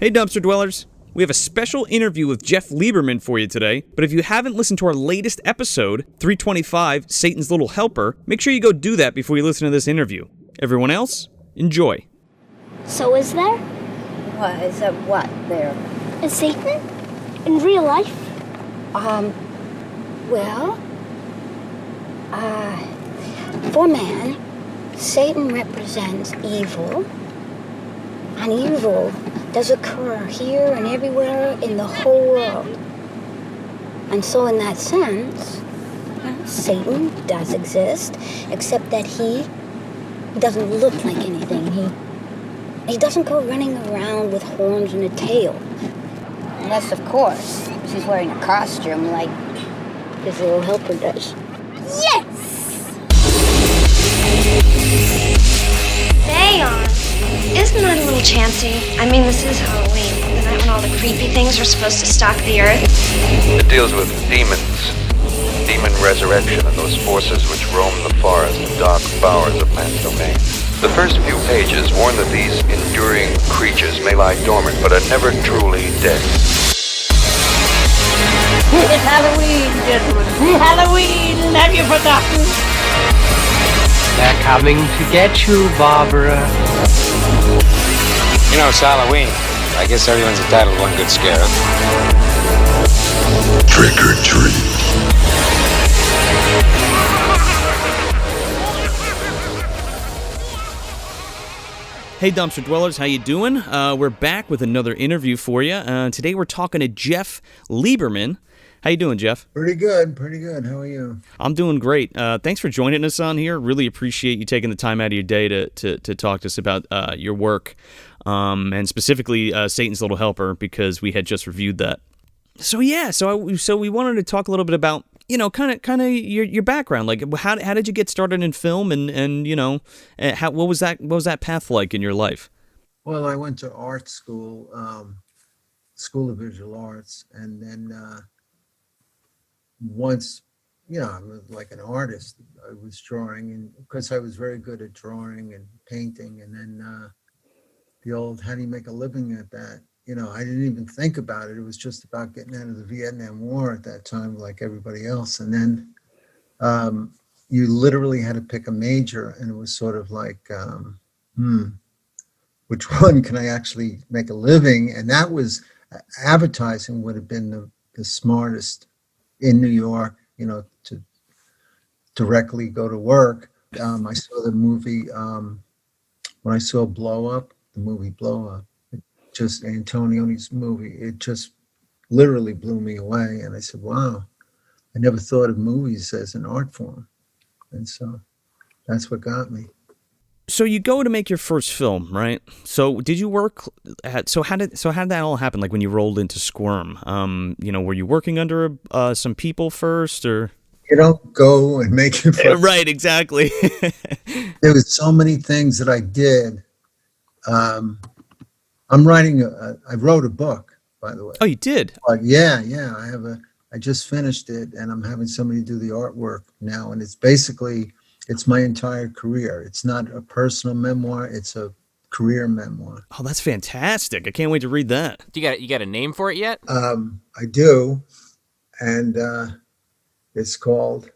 Hey Dumpster Dwellers! We have a special interview with Jeff Lieberman for you today, but if you haven't listened to our latest episode, 325, Satan's Little Helper, make sure you go do that before you listen to this interview. Everyone else, enjoy. So is there? What, is that what there? Is Satan? In real life? For man, Satan represents evil, and evil does occur here and everywhere in the whole world. And so in that sense, Satan does exist, except that he doesn't look like anything. He doesn't go running around with horns and a tail. Unless, of course, she's wearing a costume like His little helper does. Yes! They are. Isn't that a little chancy? I mean, this is Halloween, the night when all the creepy things are supposed to stalk the earth. It deals with demons, demon resurrection, and those forces which roam the forest and dark bowers of man's domain. The first few pages warn that these enduring creatures may lie dormant, but are never truly dead. It's Halloween, gentlemen. Halloween! Have you forgotten? They're coming to get you, Barbara. You know, it's Halloween. I guess everyone's entitled to one good scare. Trick or treat. Hey Dumpster Dwellers, how you doing? We're back with another interview for you. Today we're talking to Jeff Lieberman. How you doing, Jeff? Pretty good. How are you? I'm doing great. Thanks for joining us on here. Really appreciate you taking the time out of your day to talk to us about your work, and specifically Satan's Little Helper, because we had just reviewed that. So we wanted to talk a little bit about, kind of your background. Like, how did you get started in film, and what was that path like in your life? Well, I went to art school, School of Visual Arts, and then once, I was like an artist. I was drawing, and because I was very good at drawing and painting, and then the old how do you make a living at that? I didn't even think about it. It was just about getting out of the Vietnam War at that time, like everybody else. And then you literally had to pick a major, and it was sort of like, which one can I actually make a living? And that was advertising would have been the smartest in New York, to directly go to work. I saw the movie, when I saw the movie Blow Up, just Antonioni's movie, it just literally blew me away. And I said, wow, I never thought of movies as an art form. And so that's what got me. So you go to make your first film, right? So did you work how did that all happen? Like when you rolled into Squirm, were you working under some people first, or? You don't go and make it first. Right, exactly. There was so many things that I did. I'm writing I wrote a book, by the way. Oh, you did? Yeah. I just finished it, and I'm having somebody do the artwork now, and it's my entire career. It's not a personal memoir, it's a career memoir. Oh, that's fantastic. I can't wait to read that. You got a name for it yet? I do, and it's called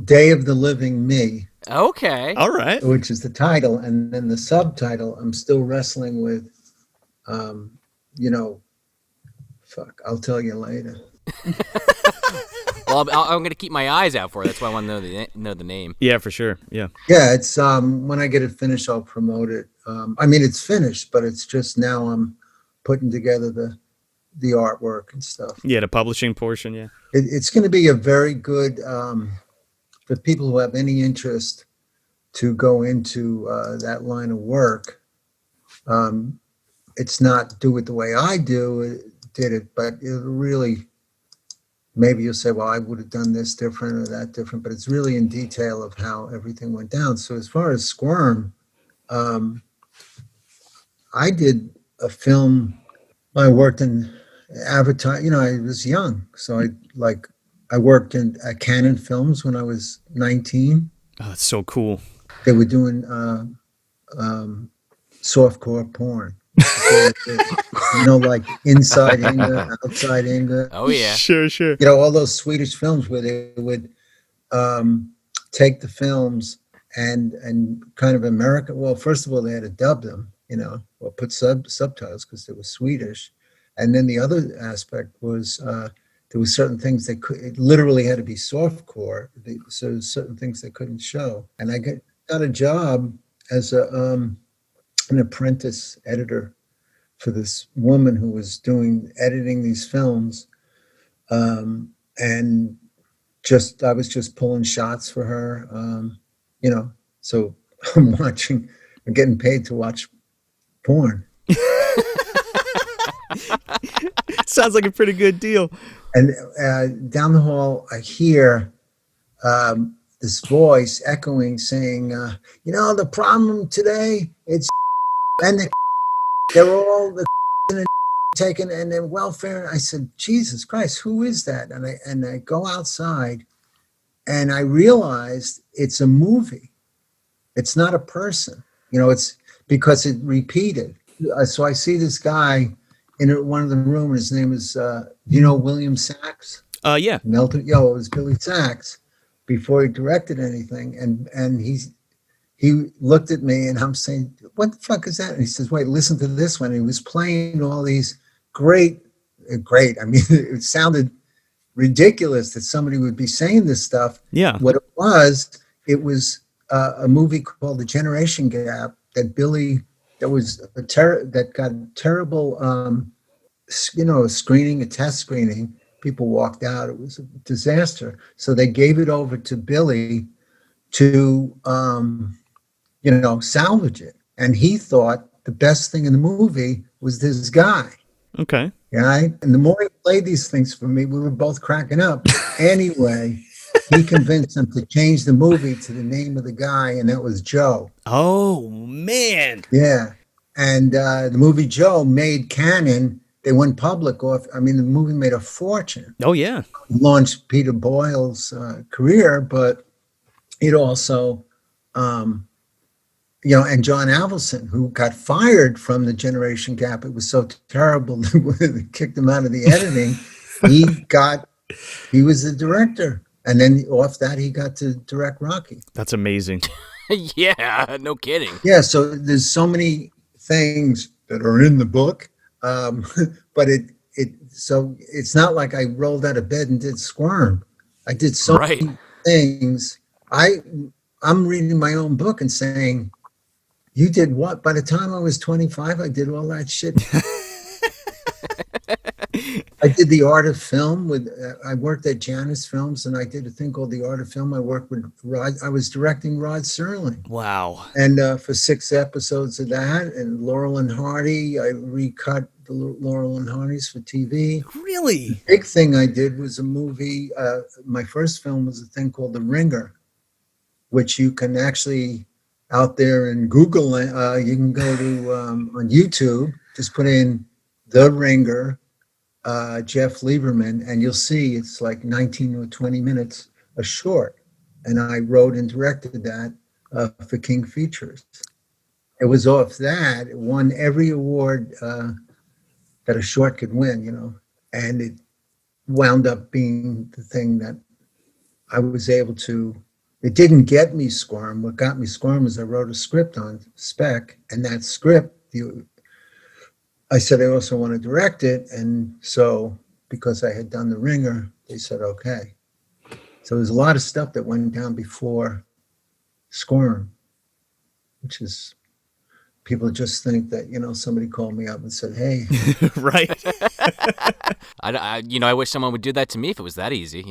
Day of the Living Me. Okay. All right. Which is the title, and then the subtitle I'm still wrestling with. I'll tell you later. Well, I'm going to keep my eyes out for it. That's why I want to know the name. Yeah, for sure. Yeah. Yeah, it's when I get it finished, I'll promote it. It's finished, but it's just now I'm putting together the artwork and stuff. Yeah, the publishing portion. Yeah. It's going to be a very good for people who have any interest to go into that line of work. It's not do it the way I did it, but it really. Maybe you'll say, well, I would have done this different or that different, but it's really in detail of how everything went down. So as far as Squirm, I did a film. I worked in advertising. I was young, so I worked at Canon Films when I was 19. Oh, that's so cool. They were doing softcore porn. Like Inside Inga, Outside Inga. Oh yeah. Sure. All those Swedish films where they would take the films and kind of American. Well, first of all, they had to dub them, or put subtitles because they were Swedish, and then the other aspect was there were certain things it literally had to be softcore. So certain things they couldn't show, and I got a job as an apprentice editor for this woman who was editing these films, and I was just pulling shots for her, so I'm getting paid to watch porn. Sounds like a pretty good deal. And down the hall, I hear this voice echoing, saying, the problem today, it's and they're all the taken and then welfare. I said, Jesus Christ, who is that? And I go outside and I realized it's a movie. It's not a person. It's because it repeated. So I see this guy in one of the rooms. His name is, William Sachs? Yeah. Melton. It was Billy Sachs before he directed anything. And he looked at me and I'm saying, what the fuck is that? And he says, wait, listen to this one. And he was playing all these great. I mean, it sounded ridiculous that somebody would be saying this stuff. Yeah. What it was a movie called The Generation Gap that got terrible, a test screening. People walked out. It was a disaster. So they gave it over to Billy to, salvage it. And he thought the best thing in the movie was this guy. Okay. Right? And the more he played these things for me, we were both cracking up. Anyway, he convinced him to change the movie to the name of the guy, and that was Joe. Oh, man. Yeah. And the movie Joe made canon. They went public off. I mean, the movie made a fortune. Oh, yeah. Launched Peter Boyle's career, but it also, and John Avildsen, who got fired from the Generation Gap. It was so terrible they kicked him out of the editing. He was the director. And then off that, he got to direct Rocky. That's amazing. Yeah, no kidding. Yeah, so there's so many things that are in the book, but it's not like I rolled out of bed and did Squirm. I did so many things. I'm reading my own book and saying, you did what? By the time I was 25, I did all that shit. I did The Art of Film I worked at Janus Films, and I did a thing called The Art of Film. I worked with I was directing Rod Serling. Wow. And for 6 episodes of that, and Laurel and Hardy, I recut the Laurel and Hardys for TV. Really? The big thing I did was a movie. My first film was a thing called The Ringer, which you can actually out there in Google. You can go to on YouTube, just put in The Ringer, Jeff Lieberman, and you'll see it's like 19 or 20 minutes, a short. And I wrote and directed that for King Features. It was off that. It won every award that a short could win, and it wound up being the thing that I was able to. It didn't get me Squirm. What got me Squirm is I wrote a script on spec, and that script, I said I also want to direct it, and so because I had done The Ringer, they said okay. So there's a lot of stuff that went down before Squirm, which is people just think that somebody called me up and said, "Hey," right? I wish someone would do that to me if it was that easy.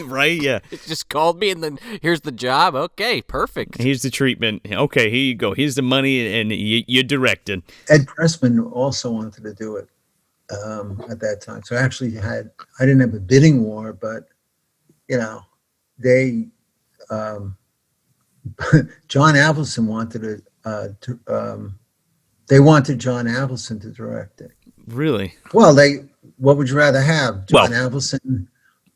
Right? Yeah. It just called me, and then here's the job. Okay, perfect. Here's the treatment. Okay, here you go. Here's the money, and you're directing. Ed Pressman also wanted to do it at that time. So I didn't have a bidding war, but they John Avildsen wanted they wanted John Avildsen to direct it. Really? Well, what would you rather have, John Avildsen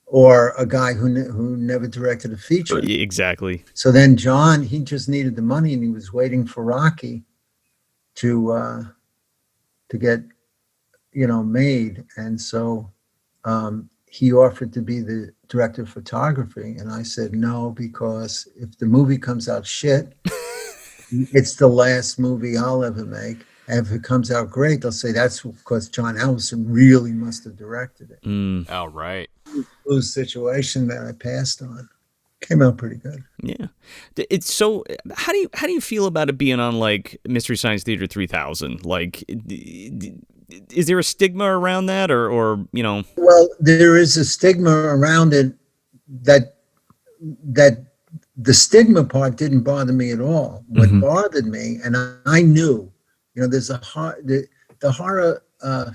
or a guy who never directed a feature? Exactly. So then John, he just needed the money, and he was waiting for Rocky to to get, made. And so he offered to be the director of photography. And I said no, because if the movie comes out shit, it's the last movie I'll ever make. And if it comes out great, they'll say that's because John Allison really must have directed it. Oh, right. Lose situation that I passed on. Came out pretty good. Yeah. It's so. How do you feel about it being on like Mystery Science Theater 3000? Like, is there a stigma around that, or you know? Well, there is a stigma around it that the stigma part didn't bother me at all. What bothered me, and I knew, there's the horror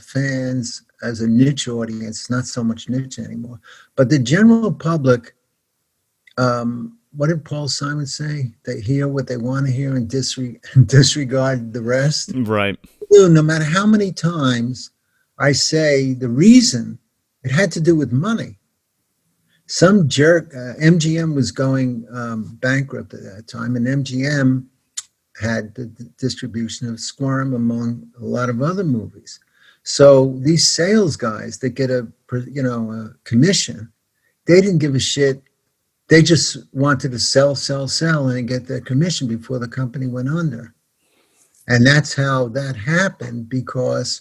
fans as a niche audience, not so much niche anymore, but the general public. What did Paul Simon say? They hear what they want to hear and disregard the rest. Right. No matter how many times I say the reason, it had to do with money. Some jerk, MGM was going bankrupt at that time, and MGM had the distribution of Squirm among a lot of other movies. So these sales guys that get a commission, they didn't give a shit. They just wanted to sell, and get their commission before the company went under. And that's how that happened, because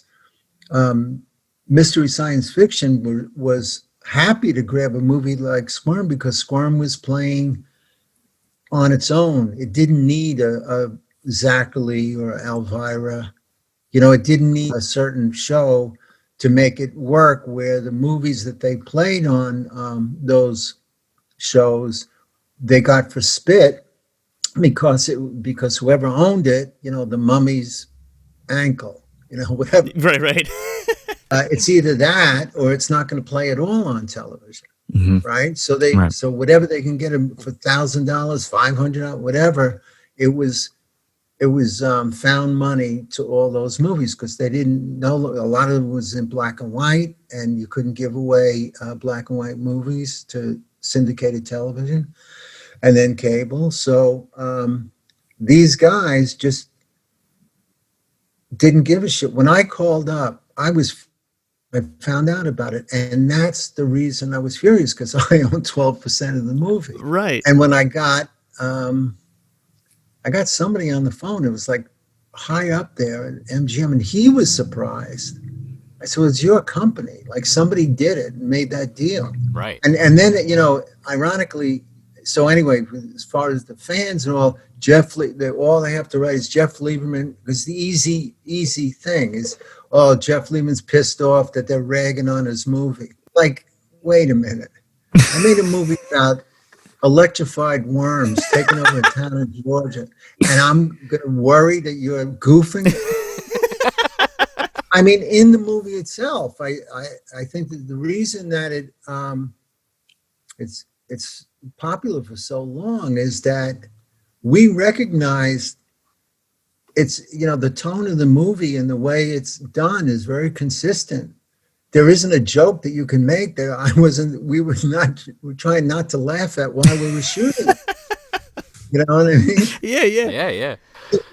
Mystery Science Fiction was happy to grab a movie like Squirm, because Squirm was playing on its own. It didn't need a Zachary or Elvira. It didn't need a certain show to make it work, where the movies that they played on those shows they got for spit, because whoever owned it, the Mummy's ankle, whatever. Right. It's either that or it's not going to play at all on television, right? So so whatever they can get them for $1,000, $500, whatever, it was found money to all those movies, because they didn't know, a lot of it was in black and white, and you couldn't give away black and white movies to syndicated television and then cable. So these guys just didn't give a shit. When I called up, I found out about it, and that's the reason I was furious, because I own 12% of the movie. Right. And when I got somebody on the phone, it was like high up there at MGM, and he was surprised. I said, well, it's your company. Like, somebody did it and made that deal. Right. And then, ironically, so anyway, as far as the fans and all, all they have to write is Jeff Lieberman, because the easy thing is, oh, Jeff Lieberman's pissed off that they're ragging on his movie. Like, wait a minute. I made a movie about electrified worms taking over a town in Georgia, and I'm going to worry that you're goofing? I mean, in the movie itself, I think that the reason that it's popular for so long is that we recognize it's, the tone of the movie and the way it's done is very consistent. There isn't a joke that you can make that we were trying not to laugh at while we were shooting. You know what I mean? Yeah.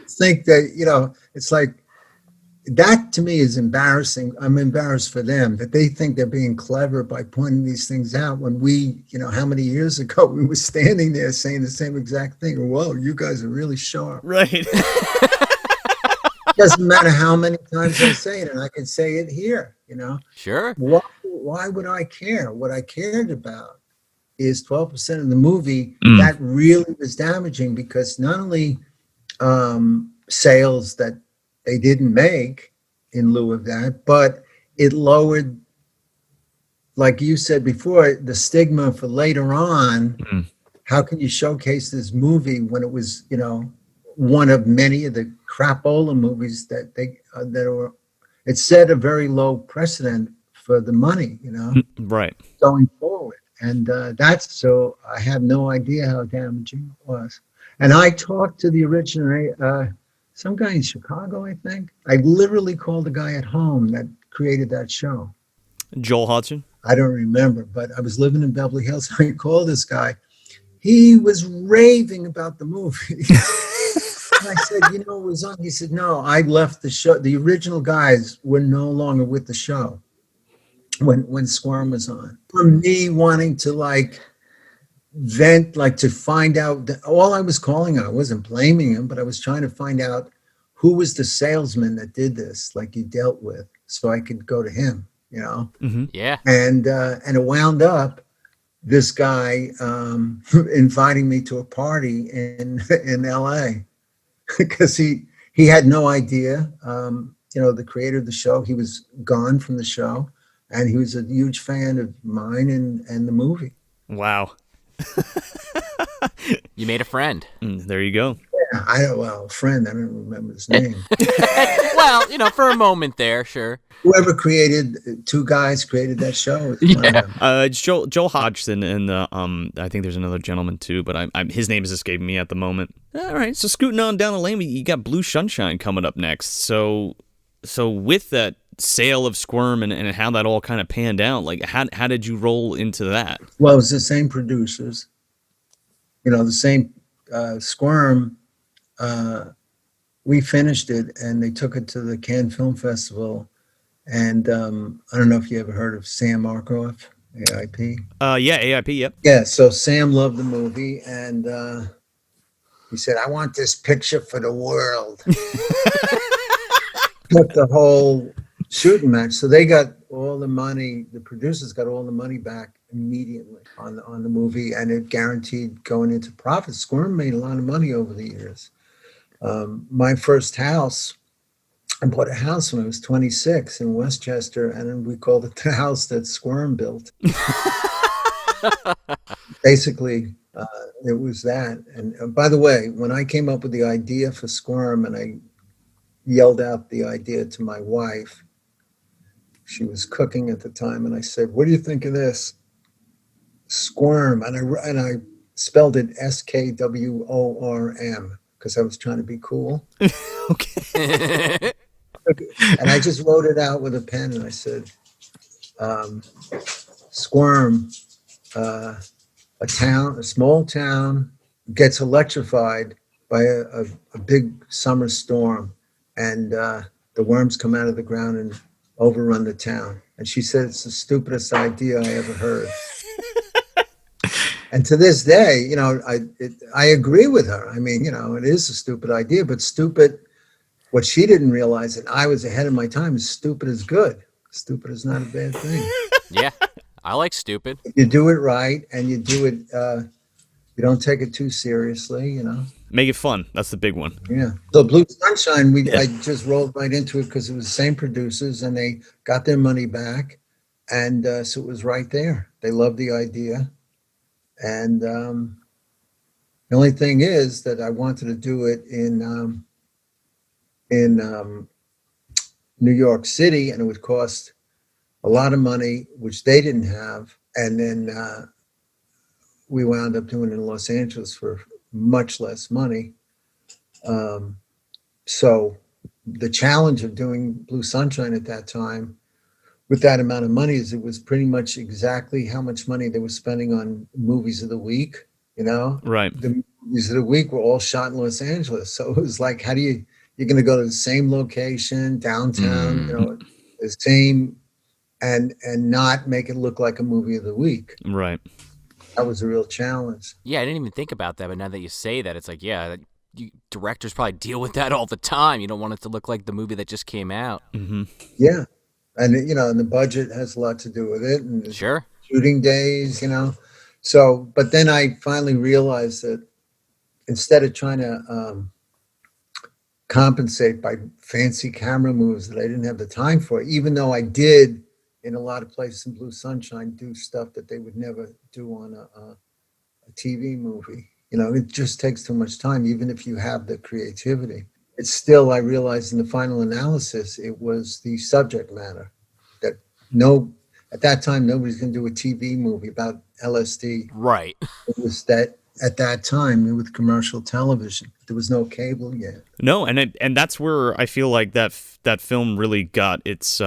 Think that, it's like, that to me is embarrassing. I'm embarrassed for them that they think they're being clever by pointing these things out, when we, how many years ago we were standing there saying the same exact thing. Whoa, you guys are really sharp. Right. It doesn't matter how many times I say it, and I can say it here, Sure. Why would I care? What I cared about is 12% of the movie that really was damaging, because not only sales that they didn't make in lieu of that, but it lowered, like you said before, the stigma for later on. How can you showcase this movie when it was, one of many of the crapola movies that it set a very low precedent for the money, Right. going forward. And so I have no idea how damaging it was. And I talked to the original, some guy in Chicago, I think. I literally called the guy at home that created that show. Joel Hodgson? I don't remember, but I was living in Beverly Hills. I called this guy. He was raving about the movie. I said, it was on. He said, no, I left the show. The original guys were no longer with the show when Squirm was on. For me wanting to vent, to find out that all I was calling on, I wasn't blaming him, but I was trying to find out who was the salesman that did this, you dealt with, so I could go to him, Mm-hmm. Yeah. And it wound up this guy inviting me to a party in LA because he had no idea. The creator of the show, he was gone from the show, and he was a huge fan of mine and the movie. Wow. You made a friend. There you go. Yeah, friend, I don't remember his name. Well, for a moment there, sure. Whoever two guys created that show. It's Joel Hodgson, and I think there's another gentleman too, but his name is escaping me at the moment. All right, so scooting on down the lane, you got Blue Sunshine coming up next. So with that sale of Squirm and how that all kind of panned out, how did you roll into that? Well, it was the same producers, the same Squirm. We finished it, and they took it to the Cannes Film Festival. And I don't know if you ever heard of Sam Markoff, AIP. Yeah, AIP, yep. Yeah, so Sam loved the movie, and he said, I want this picture for the world. Took the whole shooting match. So they got all the money, the producers got all the money back immediately on the movie, and it guaranteed going into profit. Squirm made a lot of money over the years. My first house, I bought a house when I was 26 in Westchester, and we called it the house that Squirm built. Basically, it was that. And by the way, when I came up with the idea for Squirm, and I yelled out the idea to my wife, she was cooking at the time, and I said, what do you think of this? Squirm. And I spelled it SKWORM because I was trying to be cool. Okay. And I just wrote it out with a pen, and I said, Squirm, a small town gets electrified by a big summer storm, and the worms come out of the ground and overrun the town. And she said, it's the stupidest idea I ever heard. And to this day, I agree with her. I mean, it is a stupid idea, but stupid. What she didn't realize, and I was ahead of my time, is stupid is good. Stupid is not a bad thing. Yeah, I like stupid. You do it right, and you do it. You don't take it too seriously. Make it fun. That's the big one. Yeah. So Blue Sunshine, I just rolled right into it because it was the same producers, and they got their money back, and so it was right there. They loved the idea, and the only thing is that I wanted to do it in New York City, and it would cost a lot of money, which they didn't have. And then we wound up doing it in Los Angeles for much less money. So the challenge of doing Blue Sunshine at that time with that amount of money is it was pretty much exactly how much money they were spending on movies of the week, Right. The movies of the week were all shot in Los Angeles. So it was like, you're going to go to the same location downtown, the same, and not make it look like a movie of the week. Right. That was a real challenge. Yeah, I didn't even think about that, but now that you say that, it's like, yeah, directors probably deal with that all the time. You don't want it to look like the movie that just came out. Mm-hmm. Yeah. And, and the budget has a lot to do with it. And sure. Shooting days, So, but then I finally realized that instead of trying to compensate by fancy camera moves that I didn't have the time for, even though I did in a lot of places in Blue Sunshine do stuff that they would never do on a TV movie. It just takes too much time, even if you have the creativity. It's still, I realized in the final analysis, it was the subject matter that at that time, nobody's going to do a TV movie about LSD. Right. It was that at that time with commercial television, there was no cable yet. No, and that's where I feel like that film really got its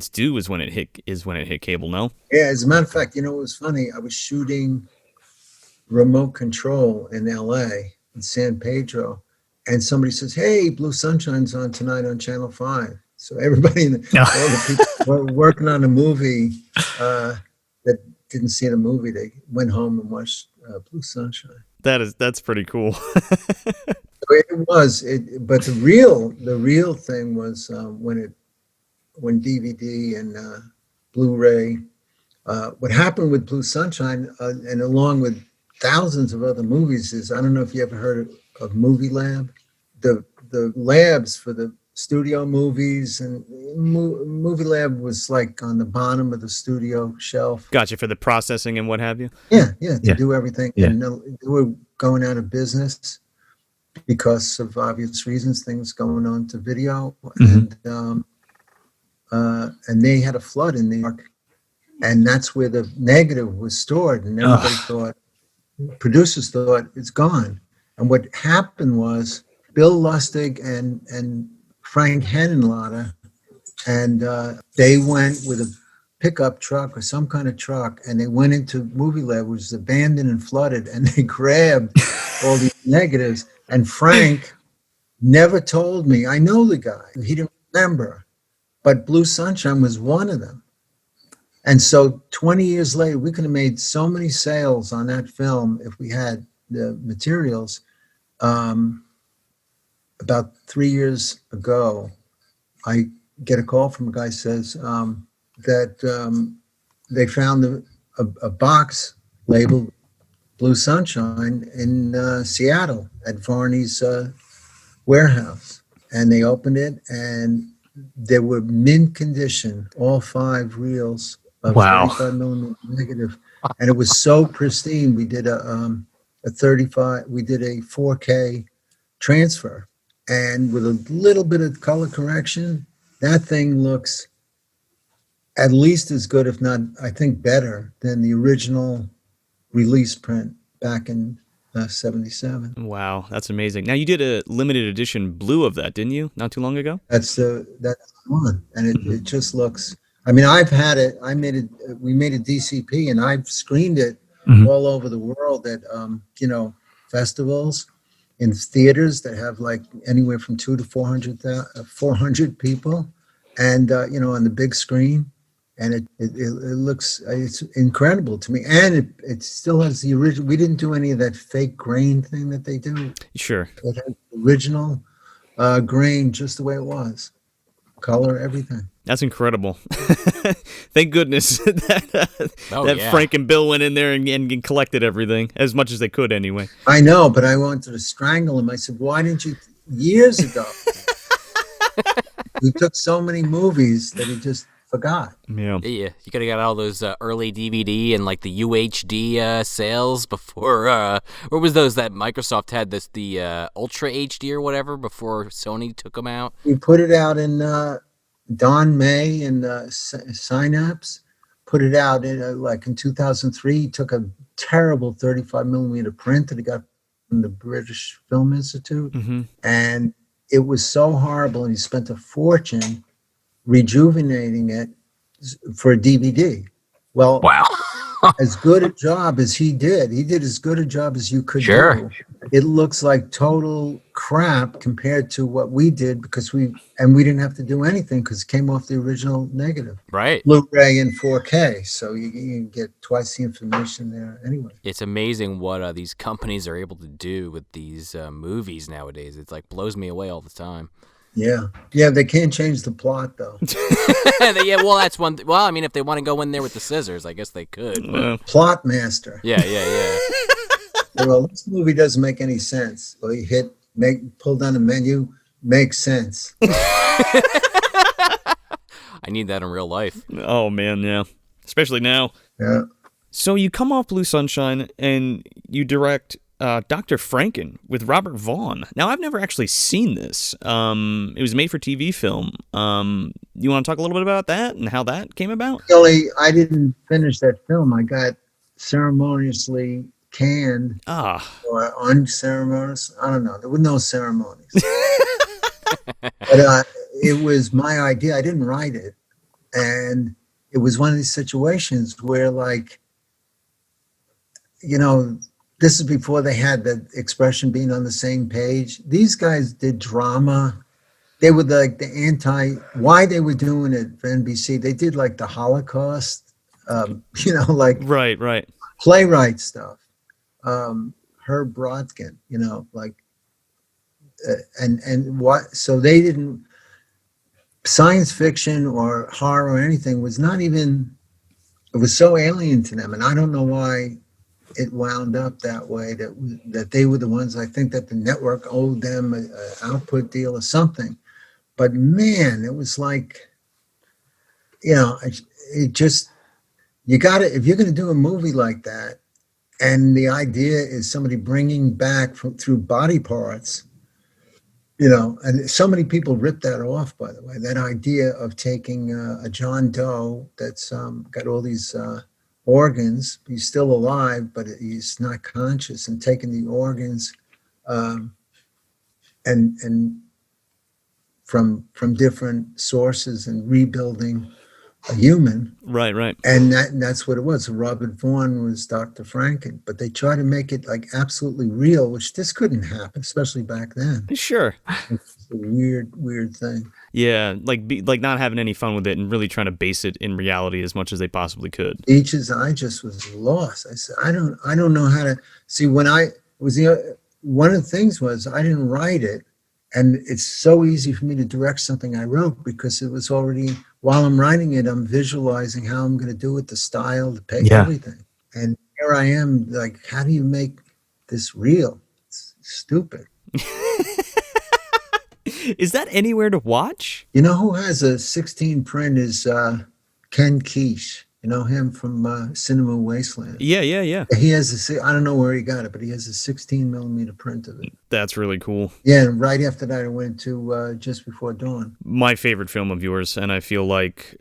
due is when it hit cable. No. Yeah, as a matter of fact, it was funny. I was shooting Remote Control in LA in San Pedro, and somebody says, "Hey, Blue Sunshine's on tonight on Channel 5." So everybody, all the people were working on a movie that didn't see the movie, they went home and watched Blue Sunshine. That's pretty cool. It was, but the real thing was when DVD and Blu-ray. What happened with Blue Sunshine, and along with thousands of other movies, is, I don't know if you ever heard of Movie Lab. The labs for the studio movies, and Movie Lab was like on the bottom of the studio shelf. Gotcha, for the processing and what have you. Yeah, to do everything. Yeah. And they were going out of business because of obvious reasons, things going on to video, and they had a flood in New York, and that's where the negative was stored, and everybody thought, producers thought, it's gone. And what happened was Bill Lustig and Frank Henenlotter, and they went with a pickup truck or some kind of truck, and they went into Movie Lab, which was abandoned and flooded, and they grabbed all these negatives. And Frank never told me. I know the guy. He didn't remember. But Blue Sunshine was one of them. And so 20 years later, we could have made so many sales on that film if we had the materials. About 3 years ago, I get a call from a guy who says that they found a box labeled Blue Sunshine in Seattle at Varney's warehouse. And they opened it, and there were mint condition, all 5 reels of 35 millimeter negative. And it was so pristine. We did a 4K transfer. And with a little bit of color correction, that thing looks at least as good, if not, I think, better than the original release print back in 77. Wow, that's amazing. Now, you did a limited edition blue of that, didn't you? Not too long ago? That's one. And it just looks, I mean, I've had it, we made a DCP, and I've screened it all over the world at, festivals, in theaters that have like anywhere from 200 to 400 people, and on the big screen, and it looks, it's incredible to me, and it still has the original. We didn't do any of that fake grain thing that they do. Sure, it has the original grain just the way it was, color, everything. That's incredible. Thank goodness that Frank and Bill went in there and collected everything, as much as they could anyway. I know, but I wanted to strangle him. I said, why didn't you, years ago? We took so many movies that he just forgot. Yeah. You could have got all those early DVD and like the UHD sales before, where was those that Microsoft had the Ultra HD or whatever before Sony took them out? We put it out in... Don May and Synapse put it out in in 2003. He took a terrible 35 millimeter print that he got from the British Film Institute, and it was so horrible. And he spent a fortune rejuvenating it for a DVD. Well, wow. As good a job as he did as good a job as you could do. It looks like total crap compared to what we did, because we didn't have to do anything because it came off the original negative. Right. Blu-ray and 4K, so you get twice the information there anyway. It's amazing what these companies are able to do with these movies nowadays. It's like blows me away all the time. Yeah, they can't change the plot though. Yeah, well, that's one. Well, I mean, if they want to go in there with the scissors, I guess they could. Plot master. Yeah. Well, this movie doesn't make any sense. Well, you pull down the menu, makes sense. I need that in real life. Oh man, yeah, especially now. Yeah. So you come off Blue Sunshine and you direct Dr. Franken with Robert Vaughn. Now, I've never actually seen this. It was a made-for-TV film. You want to talk a little bit about that and how that came about? I didn't finish that film. I got ceremoniously canned or unceremonious. I don't know. There were no ceremonies. But it was my idea. I didn't write it. And it was one of these situations where, this is before they had the expression being on the same page. These guys did drama. They were like why they were doing it for NBC. They did like the Holocaust, like Right. playwright stuff. Herb Brodkin, and what? So they didn't. Science fiction or horror or anything was not even. It was so alien to them, and I don't know why it wound up that way. That they were the ones. I think that the network owed them an output deal or something. But man, it was like, it just, you got to, if you're going to do a movie like that, and the idea is somebody bringing back through body parts, and so many people rip that off, by the way, that idea of taking a John Doe that's got all these organs, he's still alive, but he's not conscious, and taking the organs and from different sources and rebuilding a human. Right. And that's what it was. Robert Vaughn was Dr. Franken, but they try to make it like absolutely real, which this couldn't happen, especially back then. Sure. It's a weird thing. Yeah, like not having any fun with it and really trying to base it in reality as much as they possibly could. I just was lost. I said, I don't know how to see. When I was one of the things was I didn't write it. And it's so easy for me to direct something I wrote because it was already, while I'm writing it, I'm visualizing how I'm going to do it, the style, the page, everything. And here I am, like, how do you make this real? It's stupid. Is that anywhere to watch? You know who has a 16 print is Ken Keesh. You know him from Cinema Wasteland? Yeah. He has I don't know where he got it, but he has a 16 millimeter print of it. That's really cool. Yeah, and right after that, I went to Just Before Dawn. My favorite film of yours, and I feel like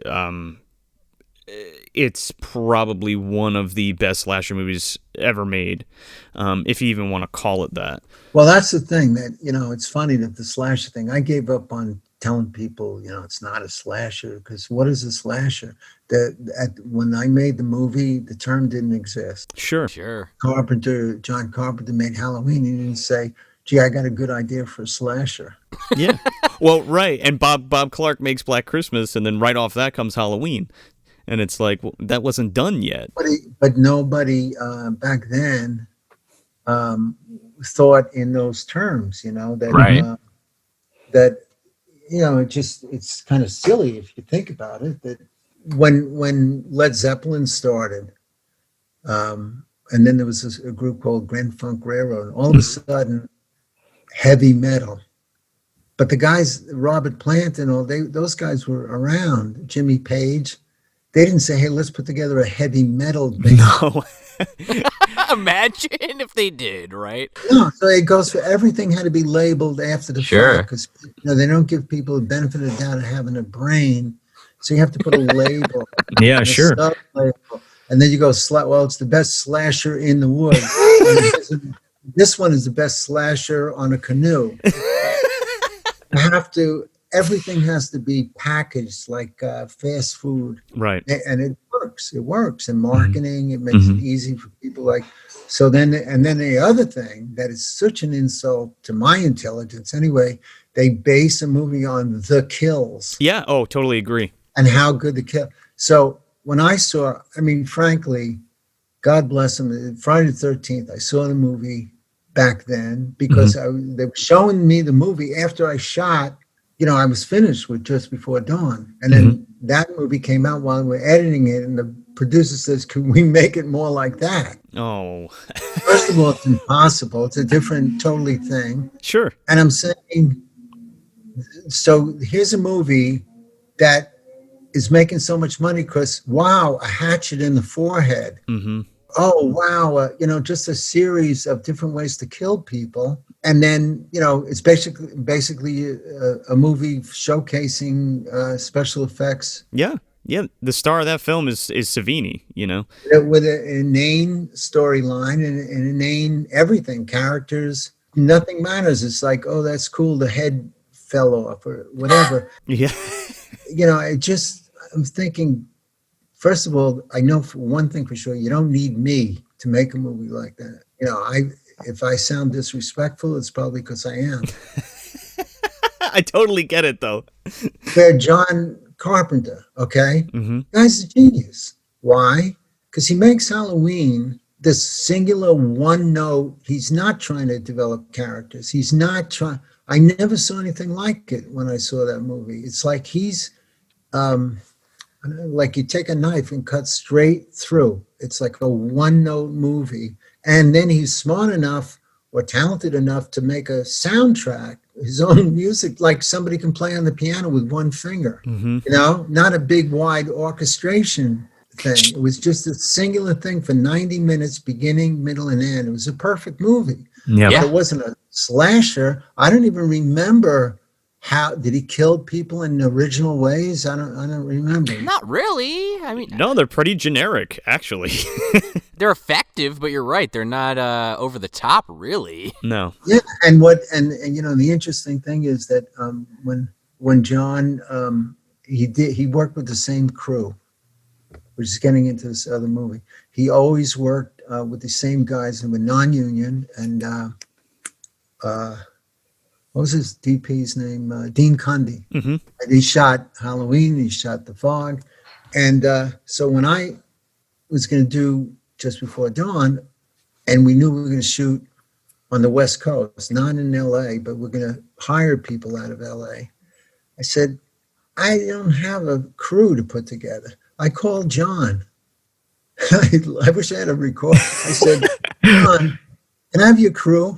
it's probably one of the best slasher movies ever made, if you even want to call it that. Well, that's the thing that, it's funny that the slasher thing, I gave up on telling people, it's not a slasher, because what is a slasher? When I made the movie, the term didn't exist. Sure. John Carpenter made Halloween. He didn't say, gee, I got a good idea for a slasher. Yeah. Well, right. And Bob Clark makes Black Christmas, and then right off that comes Halloween. And it's like, well, that wasn't done yet. But nobody back then thought in those terms, that, right. It's kind of silly if you think about it, that when Led Zeppelin started, and then there was a group called Grand Funk Railroad, and all of a sudden, heavy metal. But the guys, Robert Plant and all, those guys were around, Jimmy Page. They didn't say, hey, let's put together a heavy metal band. No. Imagine if they did, right? No, so it goes for everything had to be labeled after the fact, because they don't give people the benefit of the doubt of having a brain. So you have to put a label. Yeah, sure. And then you go, well, it's the best slasher in the woods. This one is the best slasher on a canoe. Everything has to be packaged like fast food. Right. And it works. It works. And marketing, it makes it easy for people then the other thing that is such an insult to my intelligence anyway, they base a movie on the kills. Yeah. Oh, totally agree. And how good the kill. So when I saw, frankly, God bless him, Friday the 13th, I saw the movie back then because they were showing me the movie after I shot. I was finished with Just Before Dawn. And then that movie came out while we were editing it. And the producer says, can we make it more like that? Oh. First of all, it's impossible. It's a different totally thing. Sure. And I'm saying, so here's a movie that is making so much money because, wow, a hatchet in the forehead. Mm-hmm. Oh, wow. Just a series of different ways to kill people. And then, it's basically a movie showcasing special effects. Yeah. Yeah. The star of that film is Savini, With an inane storyline and an inane everything, characters, nothing matters. It's like, oh, that's cool. The head fell off or whatever. Yeah. I'm thinking, first of all, I know for one thing for sure, you don't need me to make a movie like that. if I sound disrespectful, it's probably because I am. I totally get it, though. They're John Carpenter, okay? Guy's a genius. Why? Because he makes Halloween this singular one note. He's not trying to develop characters. He's not trying. I never saw anything like it when I saw that movie. It's like he's like you take a knife and cut straight through. It's like a one note movie. And then he's smart enough or talented enough to make a soundtrack, his own music, like somebody can play on the piano with one finger, not a big wide orchestration thing. It was just a singular thing for 90 minutes, beginning, middle, and end. It was a perfect movie. Yeah. It wasn't a slasher. I don't even remember how did he kill people in original ways? I don't remember. Not really. I mean, no, they're pretty generic, actually. They're effective, but you're right. They're not over the top, really. No. Yeah, and the interesting thing is that when John he worked with the same crew, which is getting into this other movie. He always worked with the same guys and were non-union. And what was his DP's name? Dean Cundy. And he shot Halloween. He shot The Fog. And so when I was going to do Just Before Dawn, and we knew we were going to shoot on the West Coast, not in LA, but we're going to hire people out of LA. I said, I don't have a crew to put together. I called John. I wish I had a record. I said, John, can I have your crew?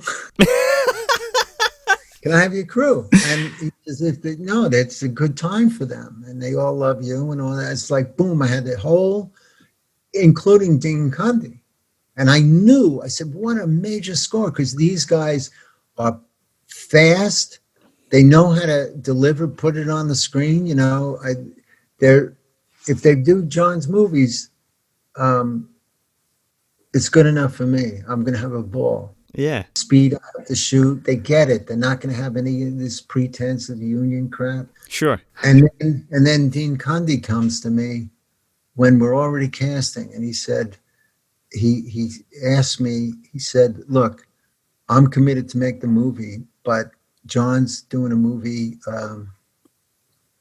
Can I have your crew? And he says, no, that's a good time for them. And they all love you and all that. It's like, boom, I had the whole, including Dean Cundy. And I said, what a major score, because these guys are fast. They know how to deliver, put it on the screen. If they do John's movies, it's good enough for me. I'm going to have a ball. Yeah. Speed up the shoot. They get it. They're not going to have any of this pretense of union crap. Sure. And then Dean Cundy comes to me when we're already casting, and he said, he asked me, he said, look, I'm committed to make the movie, but John's doing a movie.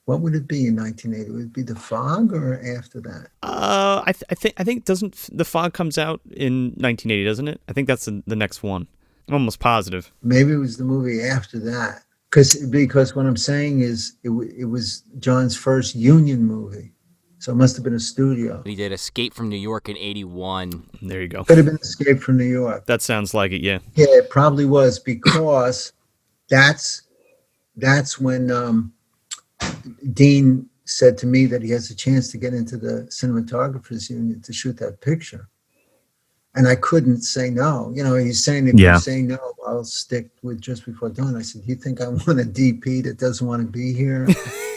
What would it be in 1980? Would it be The Fog or after that? I think doesn't The Fog comes out in 1980, doesn't it? I think that's the next one. I'm almost positive. Maybe it was the movie after that. Because what I'm saying is it was John's first union movie. So it must have been a studio. He did Escape from New York in 81. There you go. Could have been Escape from New York. That sounds like it, yeah. Yeah, it probably was, because that's when Dean said to me that he has a chance to get into the cinematographers union to shoot that picture. And I couldn't say no. He's saying, if you say no, I'll stick with Just Before Dawn. I said, you think I want a DP that doesn't want to be here?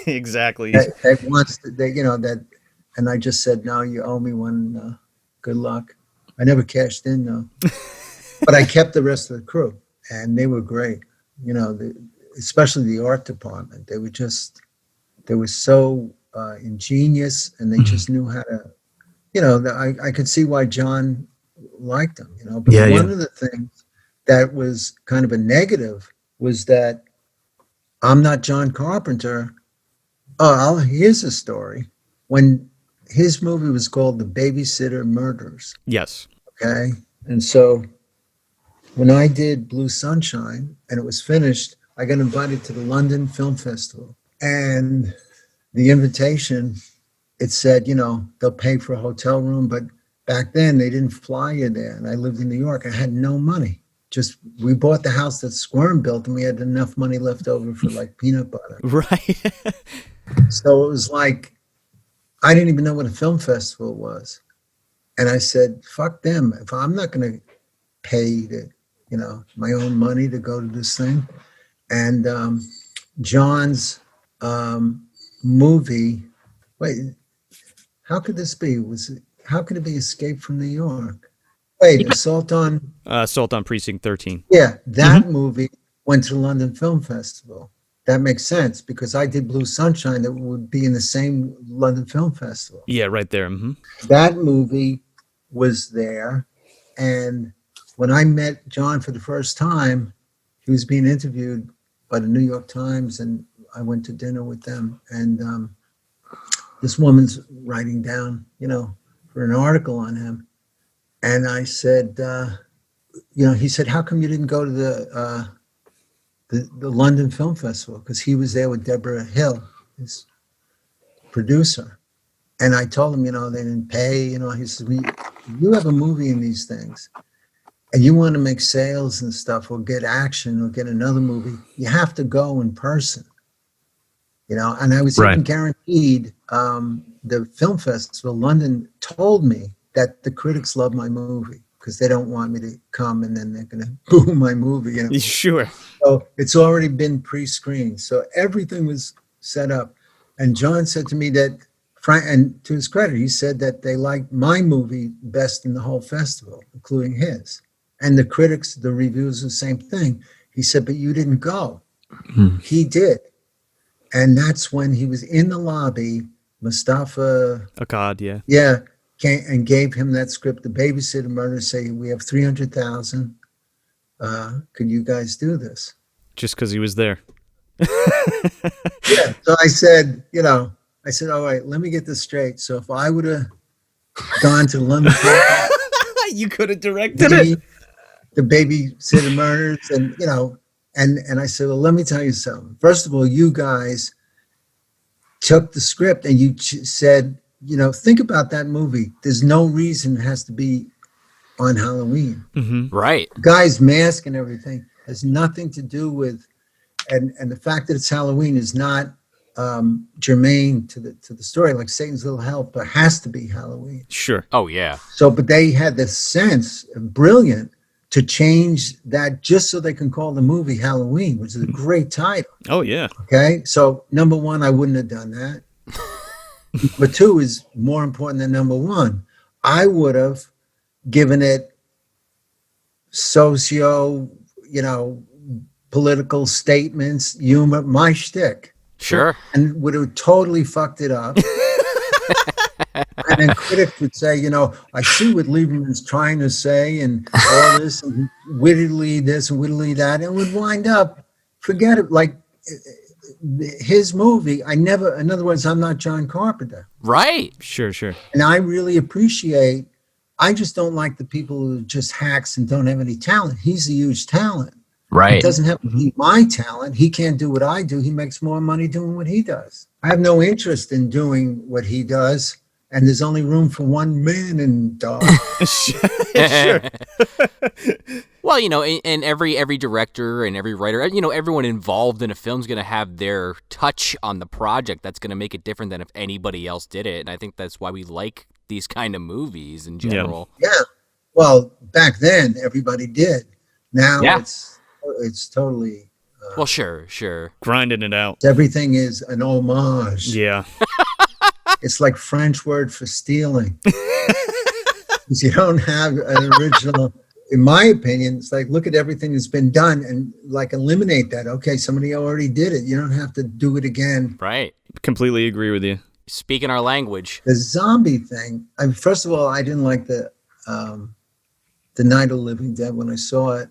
Exactly. That wants to, that. And I just said, no, you owe me one. Good luck. I never cashed in, though. But I kept the rest of the crew, and they were great. Especially the art department. They were so ingenious, and they just knew how to, I could see why John liked them, But one of the things that was kind of a negative was that I'm not John Carpenter. Oh, here's a story. When his movie was called The Babysitter Murders. Yes. Okay. And so when I did Blue Sunshine and it was finished, I got invited to the London Film Festival. And the invitation, it said, they'll pay for a hotel room, but back then they didn't fly you there. And I lived in New York. I had no money. We bought the house that Squirm built, and we had enough money left over for like peanut butter. Right. So it was like, I didn't even know what a film festival was. And I said, fuck them. If I'm not going to pay my own money to go to this thing. And John's movie, wait, how could this be? How could it be Escape from New York? Wait, Assault on Precinct 13. Yeah, that movie went to the London Film Festival. That makes sense, because I did Blue Sunshine that would be in the same London Film Festival. Yeah, right there. Mm-hmm. That movie was there, and when I met John for the first time, he was being interviewed by the New York Times, and I went to dinner with them. And this woman's writing down, for an article on him. And I said, he said, how come you didn't go to the London Film Festival? Because he was there with Deborah Hill, his producer. And I told him, they didn't pay. He said, you have a movie in these things, and you want to make sales and stuff, or get action, or get another movie, you have to go in person. And I was even guaranteed, the film festival, London, told me that the critics love my movie because they don't want me to come and then they're going to boo my movie. Sure. So it's already been pre-screened. So everything was set up. And John said to me that, and to his credit, he said that they liked my movie best in the whole festival, including his. And the critics, the reviews, the same thing. He said, but you didn't go. He did. And that's when he was in the lobby, Mustafa Akkad, yeah. Yeah, came and gave him that script, The Babysitter Murder, saying, we have 300,000. Could you guys do this? Just because he was there. Yeah. So I said, all right, let me get this straight. So if I would have gone to London, you could have directed it. The Babysitter Murders, and I said, well, let me tell you something. First of all, you guys took the script and you said, think about that movie. There's no reason it has to be on Halloween. Mm-hmm. Right. The guy's mask and everything has nothing to do with, and the fact that it's Halloween is not germane to the story. Like Satan's Little Helper has to be Halloween. Sure. Oh, yeah. So, but they had the sense, brilliant, to change that just so they can call the movie Halloween, which is a great title. Oh, yeah. Okay. So number one, I wouldn't have done that. But two is more important than number one. I would have given it socio, political statements, humor, my shtick. Sure. And would have totally fucked it up. And then critics would say, I see what Lieberman's trying to say and all this, and wittily this and wittily that, and would wind up, forget it, like his movie. In other words, I'm not John Carpenter. Right. Sure. And I really appreciate, I just don't like the people who are just hacks and don't have any talent. He's a huge talent. Right. It doesn't have to be my talent. He can't do what I do. He makes more money doing what he does. I have no interest in doing what he does. And there's only room for one man in dog. Sure. Well, and every director and every writer, everyone involved in a film is going to have their touch on the project that's going to make it different than if anybody else did it. And I think that's why we like these kind of movies in general. Yeah. Well, back then everybody did. Now it's totally. Well, sure. Grinding it out. Everything is an homage. Yeah. It's like French word for stealing. Because you don't have an original. In my opinion, it's like, look at everything that's been done and like eliminate that. Okay, somebody already did it. You don't have to do it again. Right. Completely agree with you. Speaking our language. The zombie thing. First of all, I didn't like the Night of the Living Dead when I saw it.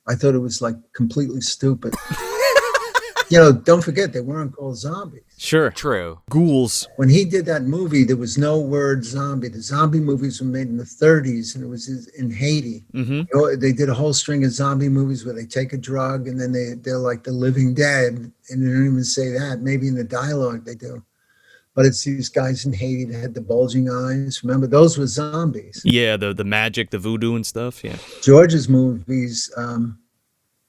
I thought it was like completely stupid. Don't forget they weren't called zombies. Sure. True. Ghouls. When he did that movie, there was no word zombie. The zombie movies were made in the 30s, and it was in Haiti. Mm-hmm. They did a whole string of zombie movies where they take a drug and then they're like the living dead, and they don't even say that. Maybe in the dialogue they do. But it's these guys in Haiti that had the bulging eyes. Remember, those were zombies. Yeah, the magic, the voodoo and stuff. Yeah. George's movies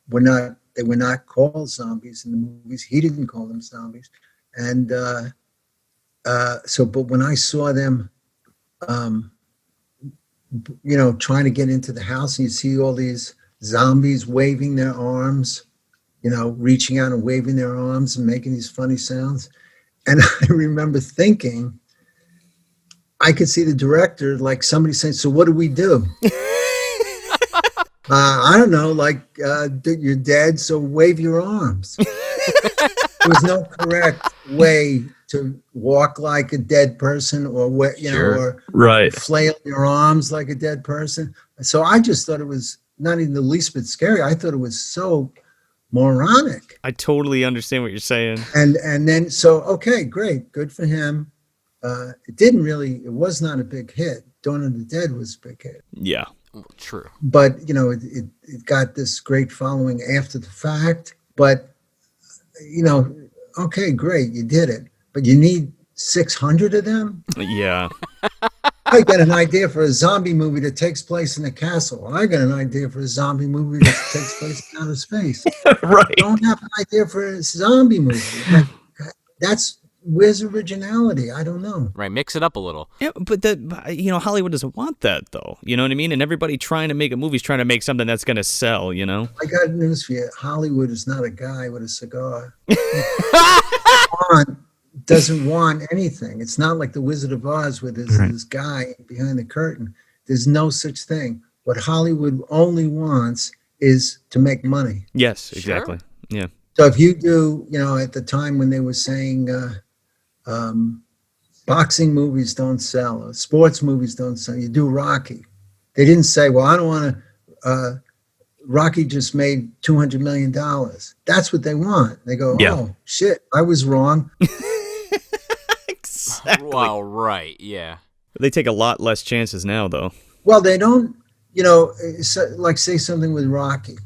were not called zombies in the movies. He didn't call them zombies. And but when I saw them, trying to get into the house, and you see all these zombies waving their arms, reaching out and waving their arms and making these funny sounds. And I remember thinking, I could see the director, like somebody saying, so what do we do? I don't know, like you're dead, so wave your arms. There was no correct way to walk like a dead person or right, flail your arms like a dead person. So I just thought it was not even the least bit scary. I thought it was so moronic. I totally understand what you're saying. And then, so, okay, great. Good for him. It was not a big hit. Dawn of the Dead was a big hit. Yeah. Well, true. But, it got this great following after the fact. But, okay, great, you did it. But you need 600 of them? Yeah. I got an idea for a zombie movie that takes place in a castle. I got an idea for a zombie movie that takes place in outer space. Right. I don't have an idea for a zombie movie. Where's originality? I don't know. Right, mix it up a little. Yeah, but Hollywood doesn't want that, though. You know what I mean? And everybody trying to make a movie is trying to make something that's going to sell, you know? I got news for you. Hollywood is not a guy with a cigar. Doesn't want anything. It's not like the Wizard of Oz where there's this guy behind the curtain. There's no such thing. What Hollywood only wants is to make money. Yes, exactly. Sure. Yeah. So if you do, at the time when they were saying boxing movies don't sell, or sports movies don't sell, you do Rocky. They didn't say, well, I don't want to, Rocky just made $200 million. That's what they want. They go, oh, shit, I was wrong. Exactly. Well, right, yeah. They take a lot less chances now, though. Well, they don't, like say something with Rocky.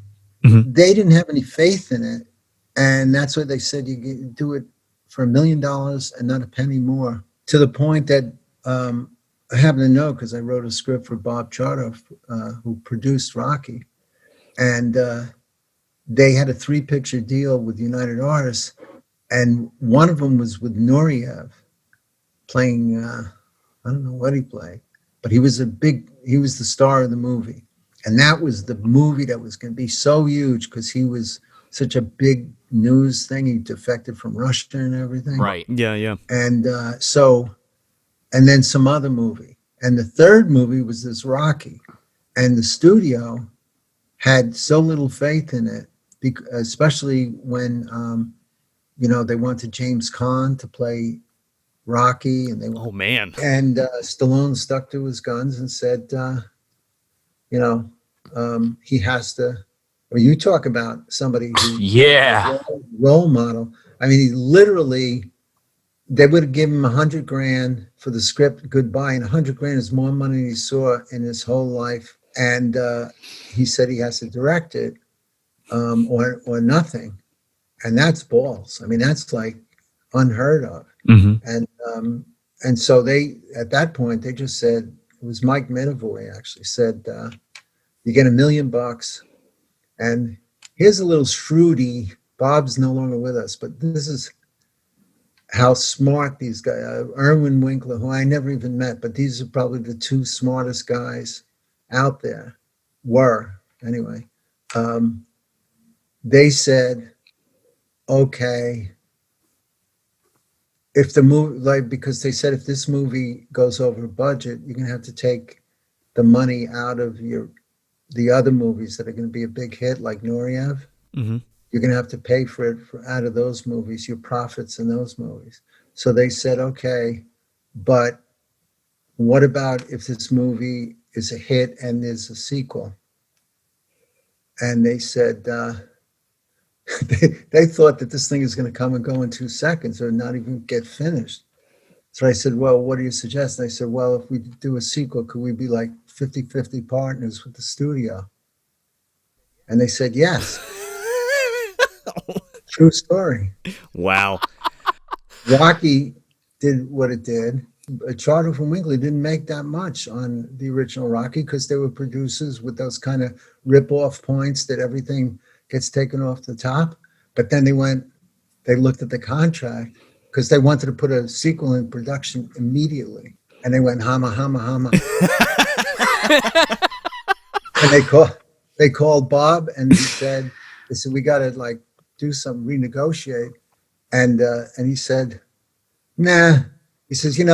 Mm-hmm. They didn't have any faith in it. And that's what they said, you do it for $1 million and not a penny more. To the point that I happen to know, because I wrote a script for Bob Charter, who produced Rocky. And they had a 3-picture deal with United Artists. And one of them was with Nureyev playing, I don't know what he played, but he was the star of the movie. And that was the movie that was going to be so huge because he was such a big news thing. He defected from Russia and everything. Right. Yeah, yeah. And and then some other movie. And the third movie was this Rocky. And the studio had so little faith in it, especially when, they wanted James Caan to play Rocky. And oh, man. And Stallone stuck to his guns and said, he has to. Or you talk about somebody who role model. I mean, he literally, they would have given him $100,000 for the script goodbye, and $100,000 is more money than he saw in his whole life. And he said he has to direct it or nothing. And that's balls. I mean, that's like unheard of. Mm-hmm. And so they, at that point, they just said, it was Mike Medavoy actually said, you get $1 million. And here's a little shrewdy, Bob's no longer with us, but this is how smart these guys are. Irwin Winkler, who I never even met, but these are probably the 2 smartest guys out there, anyway. They said, okay, if the movie, because they said if this movie goes over budget, you're going to have to take the money out of the other movies that are going to be a big hit, like Nureyev. Mm-hmm. You're going to have to pay for it out of those movies, your profits in those movies. So they said, okay, but what about if this movie is a hit and there's a sequel? And they said, they thought that this thing is going to come and go in 2 seconds or not even get finished. So I said, well, what do you suggest? And I said, well, if we do a sequel, could we be like 50-50 partners with the studio? And they said, yes. True story. Wow. Rocky did what it did. Charter from Winkler didn't make that much on the original Rocky because they were producers with those kind of rip-off points that everything gets taken off the top. But then they looked at the contract because they wanted to put a sequel in production immediately. And they went, hama, hama, hama. And they called Bob and they said, we got to do some renegotiate. And he said, nah. He says, we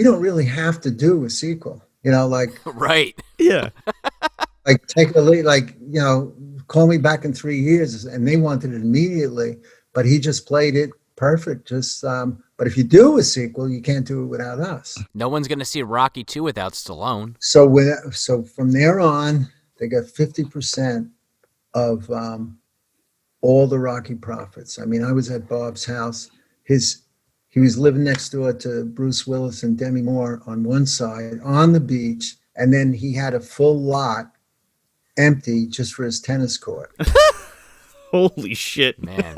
don't really have to do a sequel. Right. Yeah. Take a lead, call me back in 3 years. And they wanted it immediately, but he just played it perfect. But if you do a sequel, you can't do it without us. No one's going to see Rocky 2 without Stallone. So from there on, they got 50% of all the Rocky profits. I mean, I was at Bob's house. He was living next door to Bruce Willis and Demi Moore on one side on the beach, and then he had a full lot empty just for his tennis court. Holy shit, man.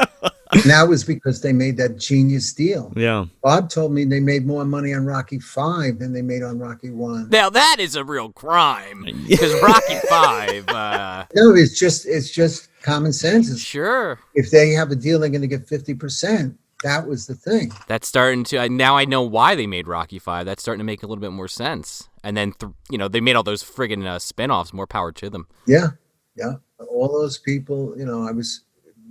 And that was because they made that genius deal. Yeah. Bob told me they made more money on Rocky 5 than they made on Rocky 1. Now that is a real crime. Because Rocky 5 No, it's just common sense. Sure. If they have a deal, they're going to get 50%. That was the thing. That's starting to now I know why they made Rocky 5. That's starting to make a little bit more sense. And then they made all those friggin' spin-offs. More power to them. Yeah. All those people, I was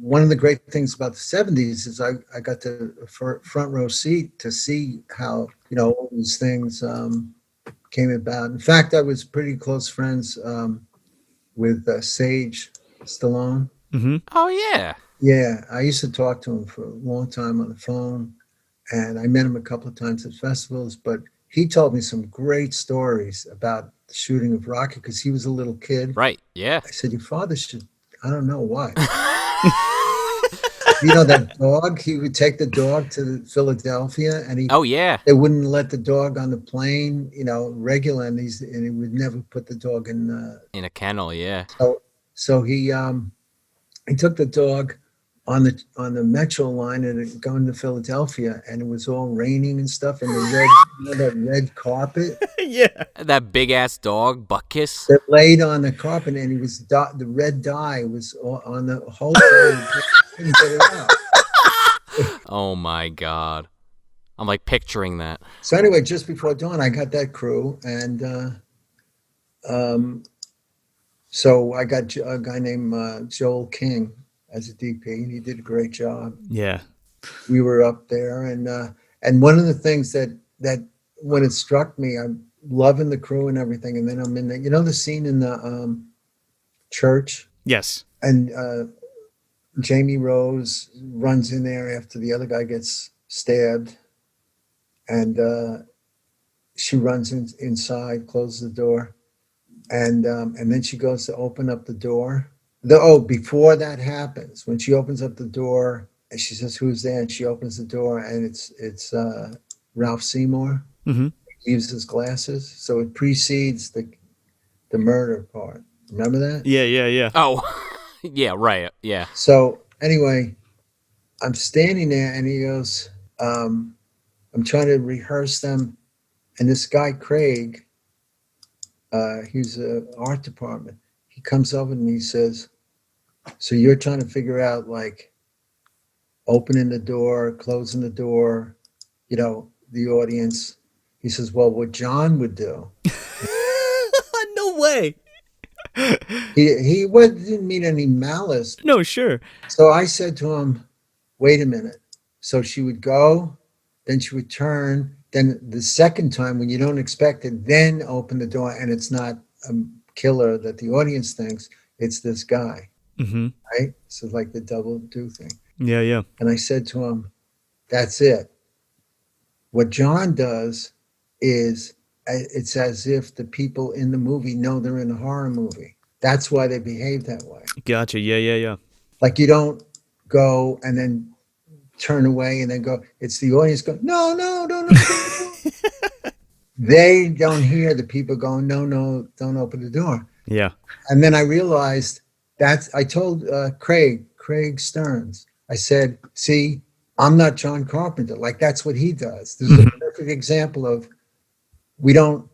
one of the great things about the 70s is I got the front row seat to see how, all these things came about. In fact, I was pretty close friends with Sage Stallone. Mm-hmm. Oh, yeah. Yeah, I used to talk to him for a long time on the phone, and I met him a couple of times at festivals, but he told me some great stories about the shooting of Rocky because he was a little kid. Right, yeah. I said, your father should, I don't know why. That dog, he would take the dog to Philadelphia and they wouldn't let the dog on the plane, regular, and he would never put the dog in a kennel, yeah. So he took the dog on the metro line and going to Philadelphia, and it was all raining and stuff, and that red carpet. Yeah. That big ass dog, Buckus. That laid on the carpet, and the red dye was on the whole thing. Couldn't get it out. Oh my God. I'm like picturing that. So anyway, just before dawn, I got that crew, and so I got a guy named Joel King as a DP, and he did a great job. Yeah. We were up there, and one of the things that when it struck me, I'm loving the crew and everything, and then I'm in the scene in the church. Yes. And Jamie Rose runs in there after the other guy gets stabbed, and she runs inside, closes the door, and then she goes to open up the door. Before that happens, when she opens up the door and she says, "Who's there?" and she opens the door, and it's Ralph Seymour. Mm-hmm. He leaves his glasses, so it precedes the murder part. Remember that? Yeah. Oh, yeah, right, yeah. So anyway, I'm standing there, and he goes, "I'm trying to rehearse them," and this guy Craig, he's an art department. He comes over and he says, "So you're trying to figure out like opening the door, closing the door, the audience." He says, "Well, what John would do." No way. He didn't mean any malice. No, sure. So I said to him, "Wait a minute." So she would go, then she would turn, then the second time when you don't expect it, then open the door, and it's not a killer that the audience thinks, it's this guy. Mm-hmm. Right? So like the double do thing. Yeah. And I said to him, "That's it. What John does is it's as if the people in the movie know they're in a horror movie. That's why they behave that way." Gotcha. Yeah. Like you don't go and then turn away and then go, it's the audience going, no. They don't hear the people going, no, don't open the door. Yeah. And then I realized I told Craig Stearns, I said, "See, I'm not John Carpenter. Like that's what he does." This is a perfect example of we don't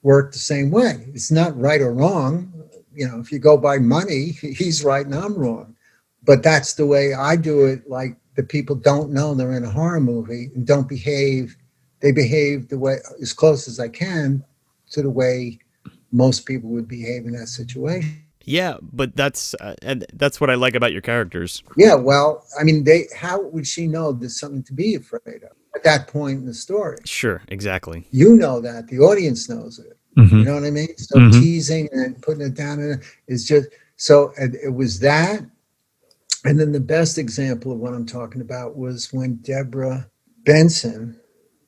work the same way. It's not right or wrong. If you go by money, he's right and I'm wrong. But that's the way I do it. Like the people don't know they're in a horror movie and don't behave. They behave the way, as close as I can, to the way most people would behave in that situation. Yeah, but that's what I like about your characters. Yeah, well, I mean, how would she know there's something to be afraid of at that point in the story? Sure, exactly. You know that. The audience knows it. Mm-hmm. You know what I mean? So teasing and putting it down is just, so it was that. And then the best example of what I'm talking about was when Deborah Benson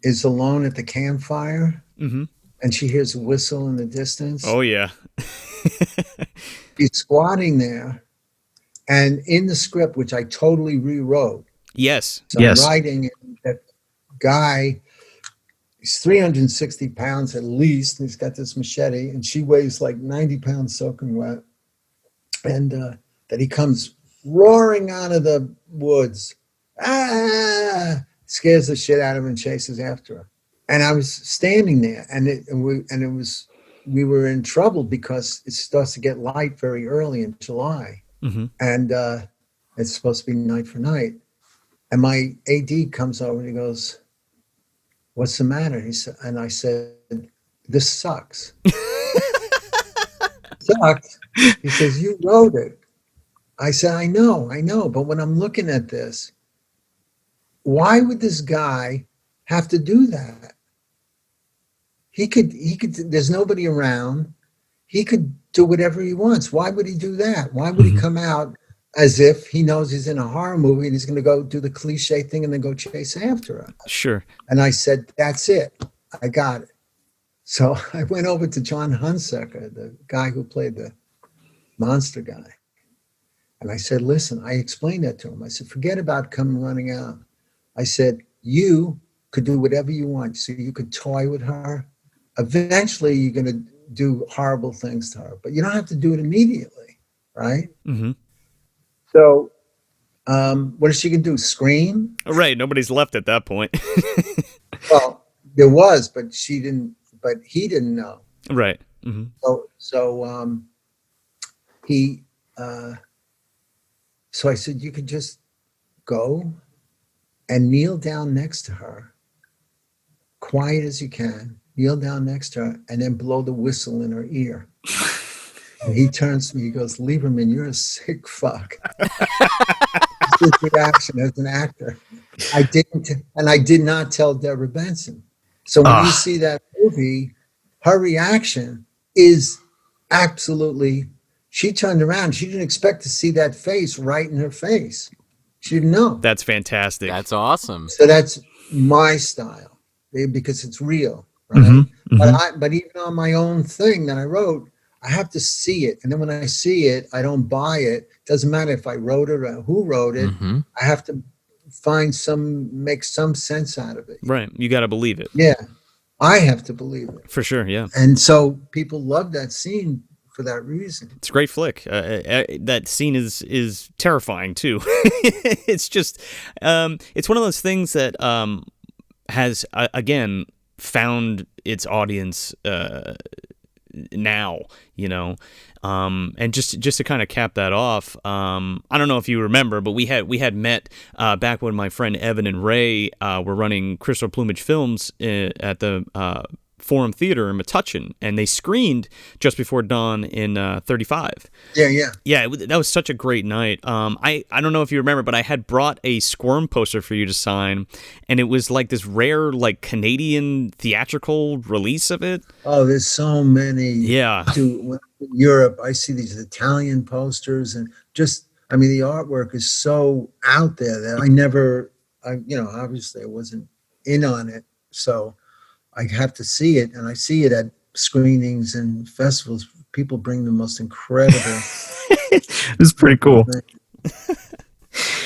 is alone at the campfire, and and she hears a whistle in the distance. Oh yeah. She's squatting there, and in the script, which I totally rewrote. Yes. So I'm writing that guy. He's 360 pounds at least. And he's got this machete, and she weighs like 90 pounds soaking wet. And that he comes roaring out of the woods. Scares the shit out of him and chases after her. And I was standing there, we were in trouble because it starts to get light very early in July. Mm-hmm. And it's supposed to be night for night. And my AD comes over and he goes, "What's the matter?" He said, and I said, "This sucks." Sucks. He says, "You wrote it." I said, I know. But when I'm looking at this, why would this guy have to do that? He could, there's nobody around. He could do whatever he wants. Why would he do that? Why would he come out as if he knows he's in a horror movie and he's going to go do the cliche thing and then go chase after her? Sure. And I said, that's it. I got it. So I went over to John Hunsaker, the guy who played the monster guy. And I said, listen, I explained that to him. I said, forget about coming running out. I said, you could do whatever you want. So you could toy with her. Eventually, you're going to do horrible things to her, but you don't have to do it immediately, right? Mm-hmm. So what is she going to do, scream? Right, nobody's left at that point. Well, there was, but he didn't know. Right. Mm-hmm. So I said, you could just go and kneel down next to her, quiet as you can, kneel down next to her, and then blow the whistle in her ear. And he turns to me, he goes, Lieberman, you're a sick fuck. That's his reaction as an actor. I did not tell Deborah Benson. So when you see that movie, her reaction is absolutely, she turned around. She didn't expect to see that face right in her face. She didn't know. That's fantastic. That's awesome. So that's my style because it's real, right? Mm-hmm. Mm-hmm. But even on my own thing that I wrote, I have to see it. And then when I see it, I don't buy it. Doesn't matter if I wrote it or who wrote it. Mm-hmm. I have to make some sense out of it. Right. You got to believe it. Yeah. I have to believe it. For sure, yeah. And so people love that scene for that reason. It's a great flick. That scene is terrifying too. It's just, it's one of those things that has again found its audience now, you know. And just to kind of cap that off, I don't know if you remember, but we had met back when my friend Evan and Ray were running Crystal Plumage Films at the Forum Theater in Metuchen, and they screened Just Before Dawn in 35. Yeah. That was such a great night. I don't know if you remember, but I had brought a Squirm poster for you to sign, and it was like this rare, like, Canadian theatrical release of it. Oh, there's so many. Yeah. To Europe, I see these Italian posters, and the artwork is so out there that obviously I wasn't in on it, so I have to see it, and I see it at screenings and festivals. People bring the most incredible. It's pretty cool.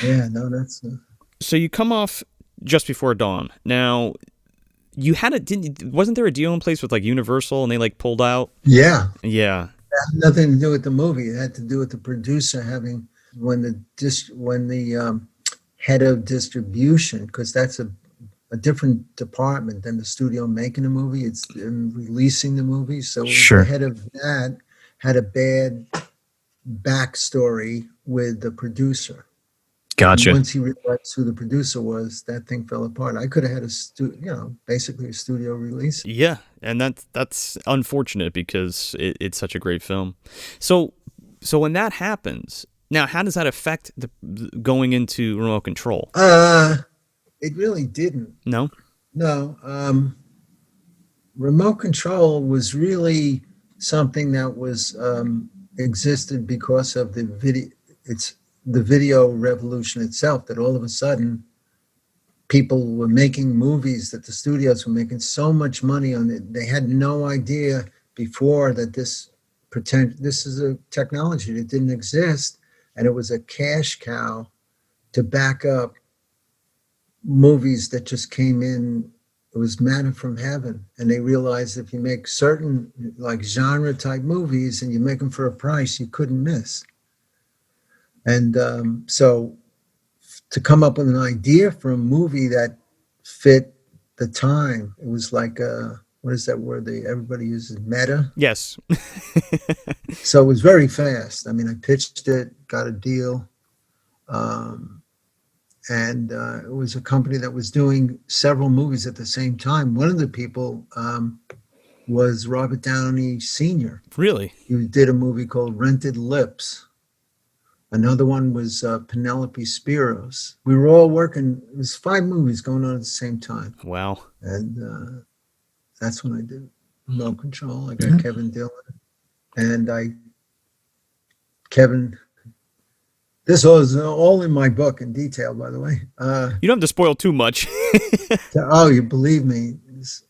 Yeah, no, that's. So you come off Just Before Dawn. Now, you had wasn't there a deal in place with like Universal, and they like pulled out? Yeah. Yeah. It had nothing to do with the movie. It had to do with the producer having when the head of distribution, because that's a different department than the studio making the movie. It's releasing the movie. So the head of that had a bad backstory with the producer. Gotcha. And once he realized who the producer was, that thing fell apart. I could have had basically a studio release. Yeah, and that's unfortunate because it's such a great film. So when that happens, now how does that affect the going into Remote Control? It really didn't. No? No. Remote Control was really something that was existed because of the video. It's the video revolution itself, that all of a sudden people were making movies, that the studios were making so much money on it. They had no idea before that this is a technology that didn't exist, and it was a cash cow to back up movies that just came in. It was manna from heaven. And they realized if you make certain like genre type movies and you make them for a price, you couldn't miss. And so to come up with an idea for a movie that fit the time, it was like, what is that word everybody uses? Meta? Yes. So it was very fast. I mean, I pitched it, got a deal. And it was a company that was doing several movies at the same time. One of the people was Robert Downey Sr. Really? He did a movie called Rented Lips. Another one was Penelope Spiros. We were all working. It was 5 movies going on at the same time. Wow. And that's when I did Remote Control. I got Kevin Dillon. And Kevin... This was all in my book in detail, by the way. You don't have to spoil too much. Oh, you believe me. There's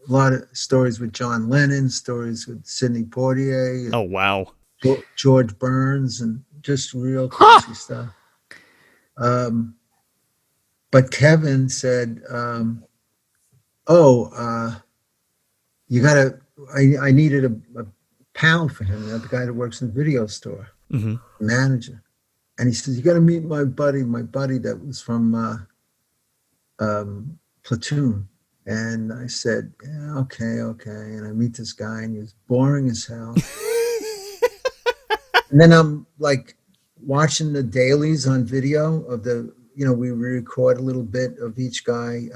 a lot of stories with John Lennon, stories with Sidney Poitier. Oh, wow. George Burns, and just real crazy stuff. But Kevin said, you got to, I needed a pal for him, the guy that works in the video store, manager. And he says, you got to meet my buddy that was from Platoon. And I said, yeah, okay. And I meet this guy, and he was boring as hell. And then I'm like watching the dailies on video of we record a little bit of each guy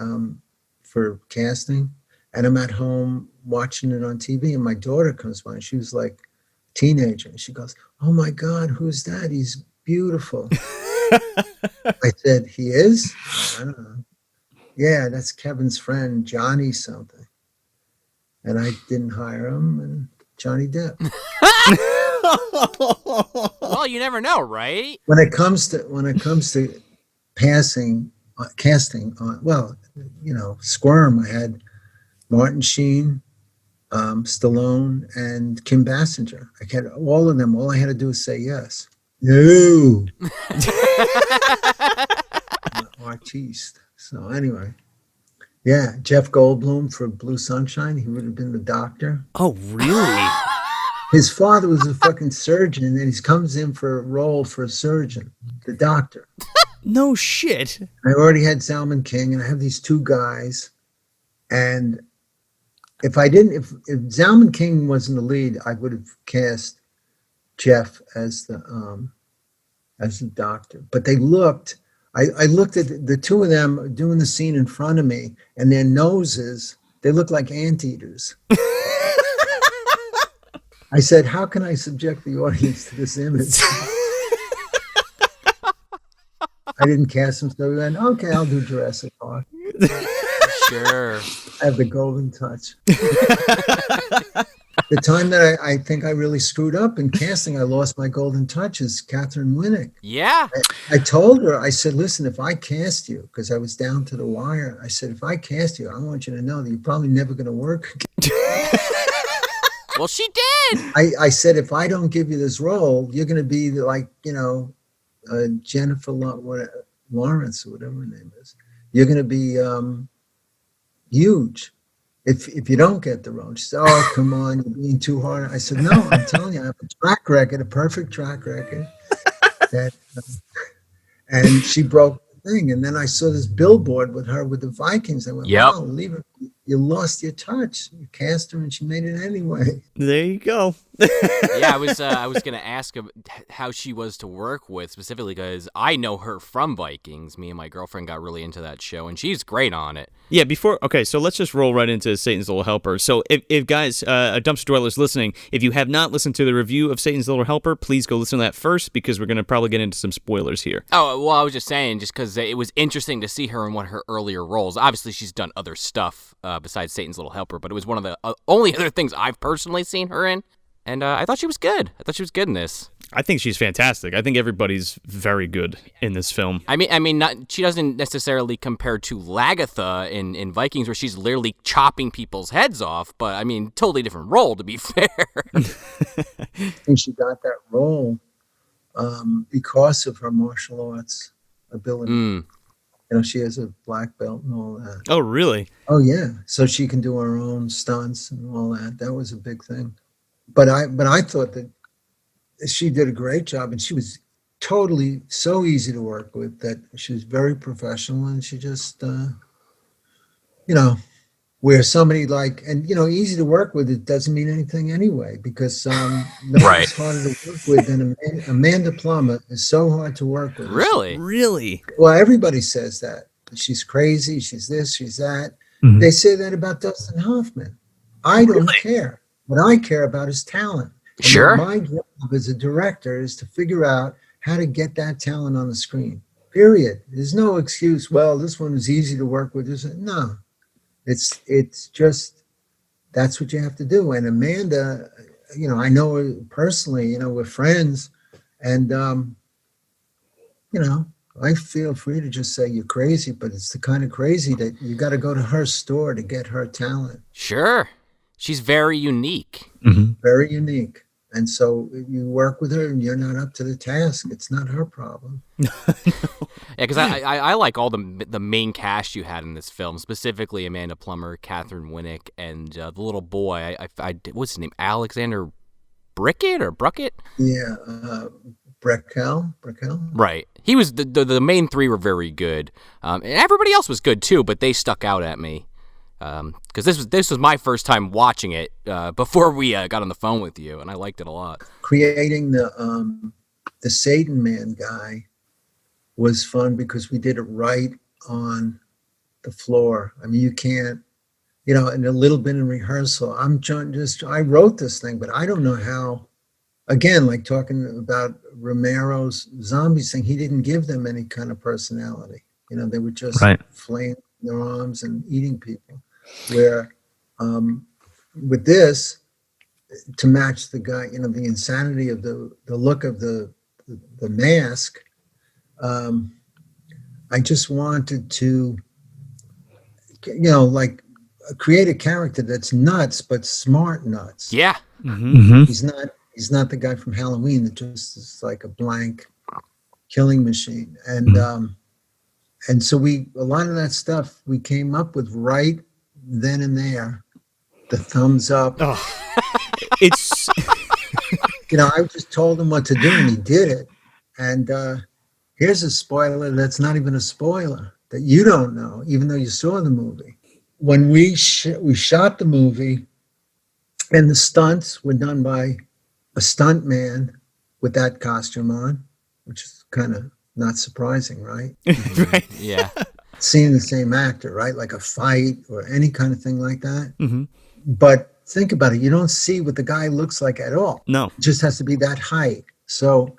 for casting. And I'm at home watching it on TV, and my daughter comes by, and she was like a teenager. And she goes, oh my God, who's that? He's beautiful. I said, he is? I don't know. Yeah, that's Kevin's friend, Johnny something. And I didn't hire him, and Johnny Depp. Well, you never know, right? When it comes to casting on, Squirm, I had Martin Sheen, Stallone, and Kim Basinger. I had all of them. All I had to do was say yes. No. Artiste. So anyway, yeah, Jeff Goldblum for Blue Sunshine. He would have been the doctor. Oh, really? His father was a fucking surgeon, and he comes in for a role for a surgeon, the doctor. No shit. I already had Zalman King, and I have these 2 guys. And if Zalman King wasn't the lead, I would have cast Jeff as the doctor. But they looked. I looked at the 2 of them doing the scene in front of me, and their noses, they look like anteaters. I said, how can I subject the audience to this image? I didn't cast them, so we went, okay, I'll do Jurassic Park. Sure. I have the golden touch. The time that I think I really screwed up in casting, I lost my golden touch, is Catherine Winnick. Yeah. I told her, I said, listen, if I cast you, because I was down to the wire, I said, if I cast you, I want you to know that you're probably never going to work again. Well, she did. I said, if I don't give you this role, you're going to be like, Jennifer Lawrence, or whatever her name is. You're going to be huge. If you don't get the role. She said, oh, come on, you're being too hard. I said, no, I'm telling you, I have a track record, a perfect track record. And she broke the thing. And then I saw this billboard with her with the Vikings. I went, wow, Lieberman, you lost your touch. You cast her, and she made it anyway. There you go. Yeah, I was going to ask how she was to work with, specifically because I know her from Vikings. Me and my girlfriend got really into that show, and she's great on it. Yeah, so let's just roll right into Satan's Little Helper. So if guys, Dumpster Dwellers listening, if you have not listened to the review of Satan's Little Helper, please go listen to that first, because we're going to probably get into some spoilers here. Oh, well, I was just saying, just because it was interesting to see her in one of her earlier roles. Obviously, she's done other stuff besides Satan's Little Helper, but it was one of the only other things I've personally seen her in. And I thought she was good. I thought she was good in this. I think she's fantastic. I think everybody's very good in this film. I mean, she doesn't necessarily compare to Lagatha in Vikings, where she's literally chopping people's heads off. But I mean, totally different role, to be fair. I think she got that role because of her martial arts ability. You know, she has a black belt and all that. Oh, really? Oh, yeah. So she can do her own stunts and all that. That was a big thing. But I thought that she did a great job, and she was totally so easy to work with, that she was very professional, and she just, you know, where somebody like, and, you know, easy to work with, it doesn't mean anything anyway, because nobody's harder to work with than Amanda Plummer is so hard to work with. Really? Really? Well, everybody says that. She's crazy, she's this, she's that. They say that about Dustin Hoffman. I don't care. What I care about is talent. And Sure. my job as a director is to figure out how to get that talent on the screen. Period. There's no excuse. Well, this one is easy to work with. No, it's just that's what you have to do. And Amanda, you know, I know her personally. You know, we're friends, and you know, I feel free to just say you're crazy, but it's the kind of crazy that you got to go to her store to get her talent. Sure. She's very unique. Very unique. And so you work with her and you're not up to the task. It's not her problem. Yeah, because I like all the main cast you had in this film, specifically Amanda Plummer, Catherine Winnick, and the little boy. I what's his name? Alexander Brickett or Bruckett? Yeah, Breckel. Right. He was the main three were very good, and everybody else was good too, but they stuck out at me. Because this was my first time watching it before we got on the phone with you, and I liked it a lot. Creating the Satan Man guy was fun because we did it right on the floor. I mean, you can't, you know, and a little bit in rehearsal. I wrote this thing, but I don't know how. Again, like talking about Romero's zombies thing, he didn't give them any kind of personality. You know, they were just flailing their arms and eating people. Where with this, to match the guy, you know, the insanity of the look of the mask, I just wanted to, you know, like create a character that's nuts but smart nuts. Yeah. He's not the guy from Halloween that just is like a blank killing machine. And so a lot of that stuff we came up with right then and there. The thumbs up. It's you know, I just told him what to do and he did it. And here's a spoiler that's not even a spoiler that you don't know, even though you saw the movie. When we shot the movie, and the stunts were done by a stunt man with that costume on, which is kind of not surprising, right? right. Yeah. Seeing the same actor, right? Like a fight or any kind of thing like that. But think about it. You don't see what the guy looks like at all. No. It just has to be that height. So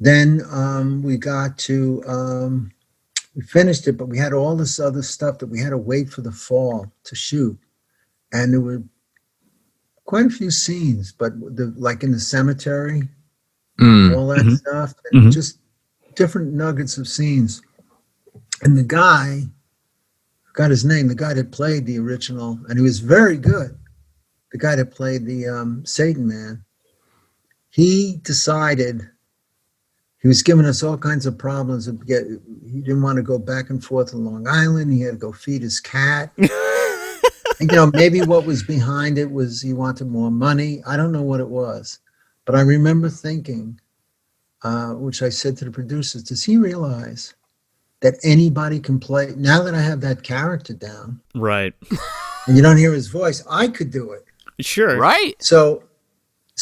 then we got to, we finished it, but we had all this other stuff that we had to wait for the fall to shoot. And there were quite a few scenes, but like in the cemetery, all that stuff, and just different nuggets of scenes. And the guy, got his name, the guy that played the original, and he was very good, the guy that played the Satan Man, he decided, he was giving us all kinds of problems. He didn't want to go back and forth to Long Island. He had to go feed his cat. And, you know, maybe what was behind it was he wanted more money. I don't know what it was. But I remember thinking, which I said to the producers, does he realize that anybody can play? Now that I have that character down, right, and you don't hear his voice, I could do it. Sure. Right. So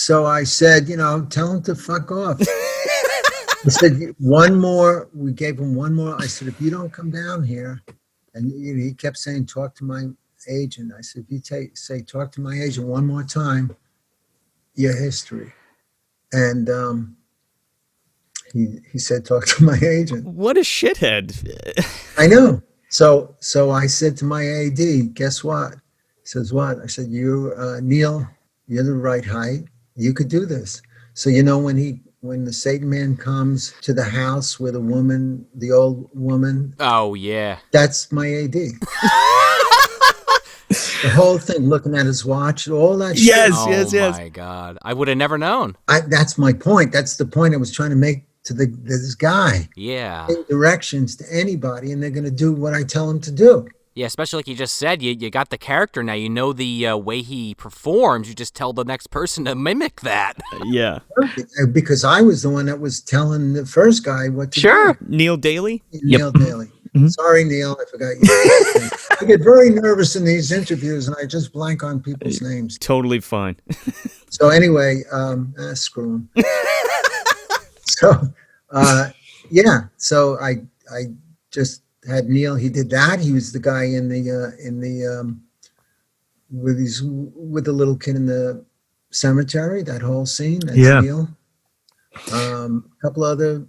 I said, you know, tell him to fuck off. I said, one more. We gave him one more. I said, if you don't come down here, and he kept saying, talk to my agent. I said, if you say talk to my agent one more time, your history. And he said, talk to my agent. What a shithead. I know. So I said to my AD, guess what? He says, what? I said, you, Neil, you're the right height. You could do this. So, you know, when when the Satan man comes to the house with the old woman. Oh, yeah. That's my AD. The whole thing, looking at his watch, all that shit. Yes, Oh, yes, yes. my God. I would have never known. That's my point. That's the point I was trying to make to this guy. Yeah. Give directions to anybody, and they're going to do what I tell them to do. Yeah, especially like you just said, you got the character now. You know the way he performs. You just tell the next person to mimic that. Yeah. Because I was the one that was telling the first guy what to do. Neil Daly? Neil Daly. Sorry, Neil, I forgot you. I get very nervous in these interviews, and I just blank on people's names. Totally fine. So anyway, screw him. So, yeah. So I just had Neil. He did that. He was the guy in the with the little kid in the cemetery. That whole scene. That's Neil. A couple other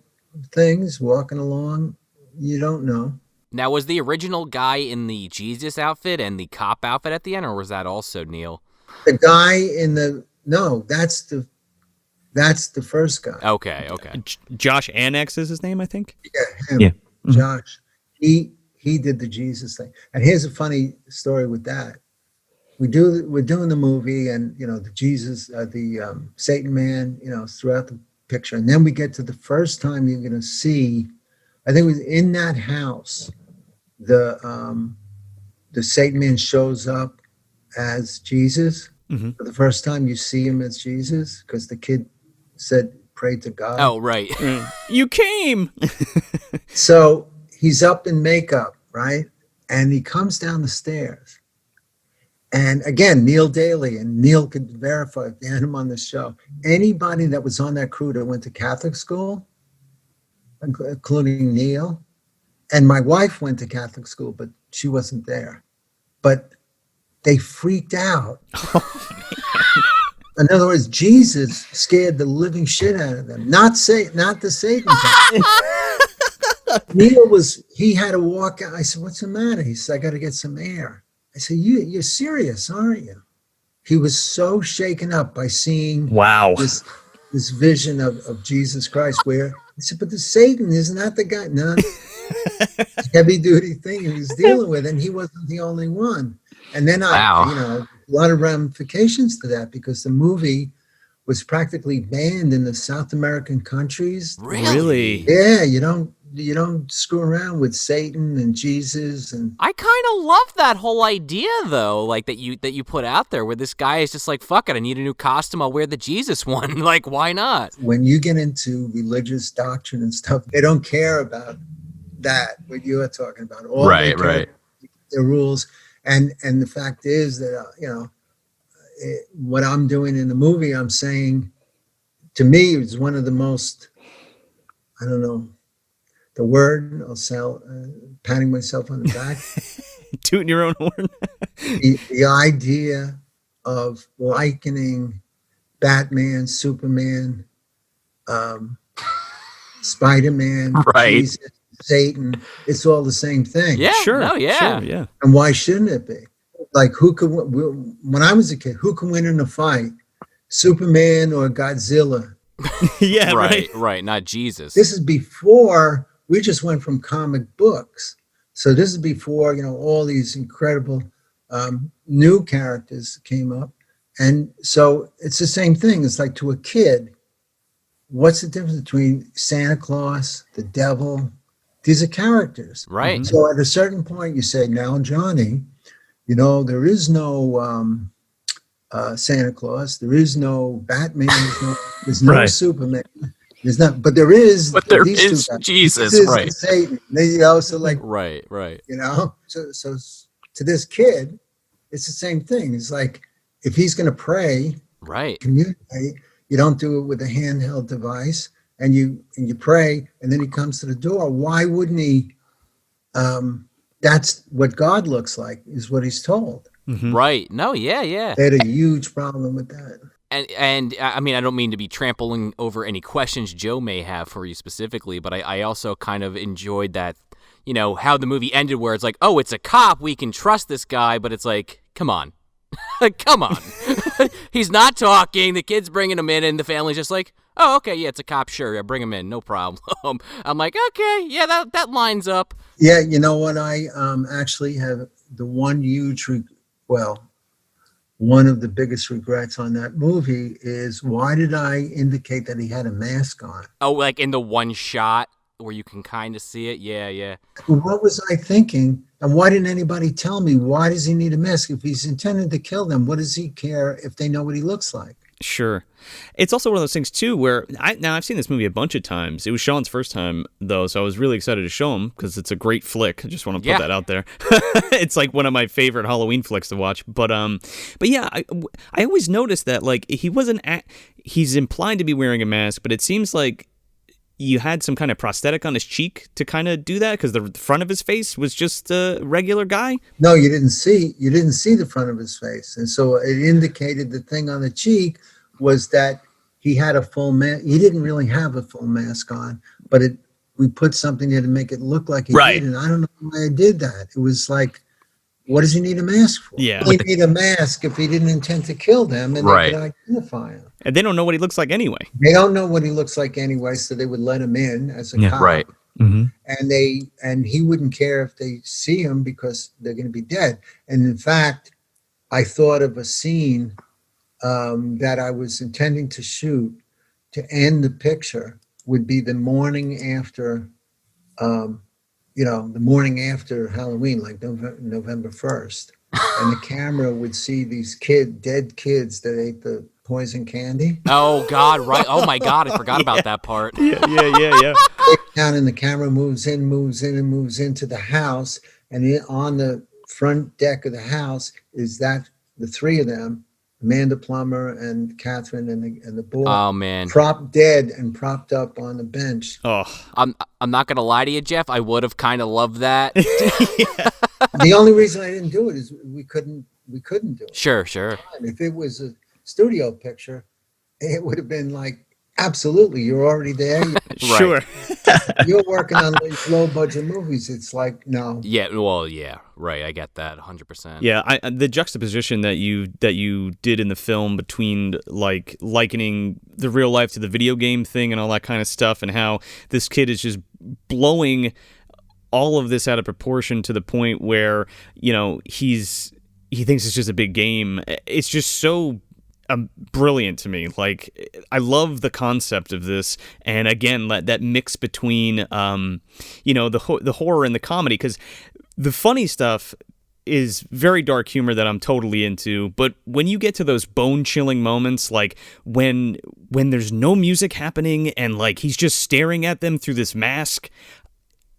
things. Walking along. You don't know. Now, was the original guy in the Jesus outfit and the cop outfit at the end, or was that also Neil? The guy in that's the first guy. Okay. Josh Annex is his name, I think. Yeah, him. Yeah. Josh. He did the Jesus thing. And here's a funny story with that. We're doing the movie, and the Jesus, the Satan man, throughout the picture, and then we get to the first time you're going to see. I think it was in that house. The Satan man shows up as Jesus. Mm-hmm. For the first time you see him as Jesus, because the kid said, "Pray to God." Oh, right. You came. So he's up in makeup, right? And he comes down the stairs. And again, Neil Daly, and Neil could verify if they had him on the show. Anybody that was on that crew that went to Catholic school, including Neil, and my wife went to Catholic school, but she wasn't there. But they freaked out. In other words, Jesus scared the living shit out of them. Not the Satan guy. Neil he had to walk out. I said, "What's the matter?" He said, "I got to get some air." I said, "You're serious, aren't you?" He was so shaken up by seeing this vision of Jesus Christ, where I said, "But the Satan, isn't that the guy?" No, heavy duty thing he was dealing with, and he wasn't the only one. And then a lot of ramifications to that, because the movie was practically banned in the South American countries. Really? Yeah, you don't screw around with Satan and Jesus. And I kind of love that whole idea, though, like that you put out there, where this guy is just like, "Fuck it, I need a new costume. I'll wear the Jesus one." Like, why not? When you get into religious doctrine and stuff, they don't care about that. What you are talking about, Right. The rules, and the fact is that what I'm doing in the movie, I'm saying, to me, it's one of the most, I don't know, the word, patting myself on the back. Tooting your own horn. the idea of likening Batman, Superman, Spider-Man, Jesus, Satan, it's all the same thing. Yeah, sure. Yeah. Sure, yeah. And why shouldn't it be? Like, when I was a kid, who can win in a fight? Superman or Godzilla? Yeah, right. Not Jesus. This is before we just went from comic books. So this is before, all these incredible new characters came up. And so it's the same thing. It's like, to a kid, what's the difference between Santa Claus, the devil? These are characters. Right. So at a certain point you say, "Now, Johnny, there is no Santa Claus. There is no Batman. There's no Superman. There's not, but there is. But there is Jesus, this is right? Satan. So like, right. So to this kid, it's the same thing. It's like, if he's going to pray, communicate, you don't do it with a handheld device, and you pray, and then he comes to the door. Why wouldn't he? That's what God looks like, is what he's told. Mm-hmm. Right. No, yeah. They had a huge problem with that. And I mean, I don't mean to be trampling over any questions Joe may have for you specifically, but I also kind of enjoyed that, how the movie ended, where it's like, oh, it's a cop, we can trust this guy, but it's like, come on. Come on. He's not talking, the kid's bringing him in, and the family's just like, oh, okay, yeah, it's a cop. Sure, yeah, bring him in, no problem. I'm like, okay, yeah, that lines up. Yeah, you know what? I actually have the one one of the biggest regrets on that movie is why did I indicate that he had a mask on? Oh, like in the one shot where you can kind of see it. Yeah, yeah. What was I thinking? And why didn't anybody tell me? Why does he need a mask? If he's intended to kill them, what does he care if they know what he looks like? Sure. It's also one of those things, too, where I've seen this movie a bunch of times. It was Sean's first time, though, so I was really excited to show him because it's a great flick. I just want to put that out there. It's like one of my favorite Halloween flicks to watch. But yeah, I always noticed that, like, he's implied to be wearing a mask, but it seems like you had some kind of prosthetic on his cheek to kind of do that because the front of his face was just a regular guy. No, you didn't see the front of his face, and so it indicated the thing on the cheek was that he had a full mask. He didn't really have a full mask on, but we put something there to make it look like he did, and I don't know why I did that. It was like, what does he need a mask for? Yeah, he need a mask if he didn't intend to kill them, and they could identify him. And they don't know what he looks like anyway. They don't know what he looks like anyway, so they would let him in as a cop. Right. Mm-hmm. And he wouldn't care if they see him because they're going to be dead. And in fact, I thought of a scene that I was intending to shoot to end the picture would be the morning after, the morning after Halloween, like November 1st. And the camera would see these dead kids that ate the poison candy. Oh, God, right. Oh, my God, I forgot about that part. Yeah. Down, and the camera moves in, and moves into the house. And on the front deck of the house is the three of them, Amanda Plummer and Catherine and the boy. Oh, man. Propped dead and propped up on the bench. Oh, I'm not gonna lie to you, Jeff. I would have kind of loved that. The only reason I didn't do it is we couldn't do it. Sure. If it was a studio picture, it would have been like, absolutely, you're already there. Sure. You're working on these low budget movies. It's like, no. Yeah, well, yeah, right. I get that 100%. Yeah, the juxtaposition that you did in the film between like likening the real life to the video game thing and all that kind of stuff, and how this kid is just blowing all of this out of proportion to the point where, he thinks it's just a big game. It's just so brilliant to me. Like, I love the concept of this, and again, that mix between the horror and the comedy, because the funny stuff is very dark humor that I'm totally into, but when you get to those bone-chilling moments, like when there's no music happening and like he's just staring at them through this mask,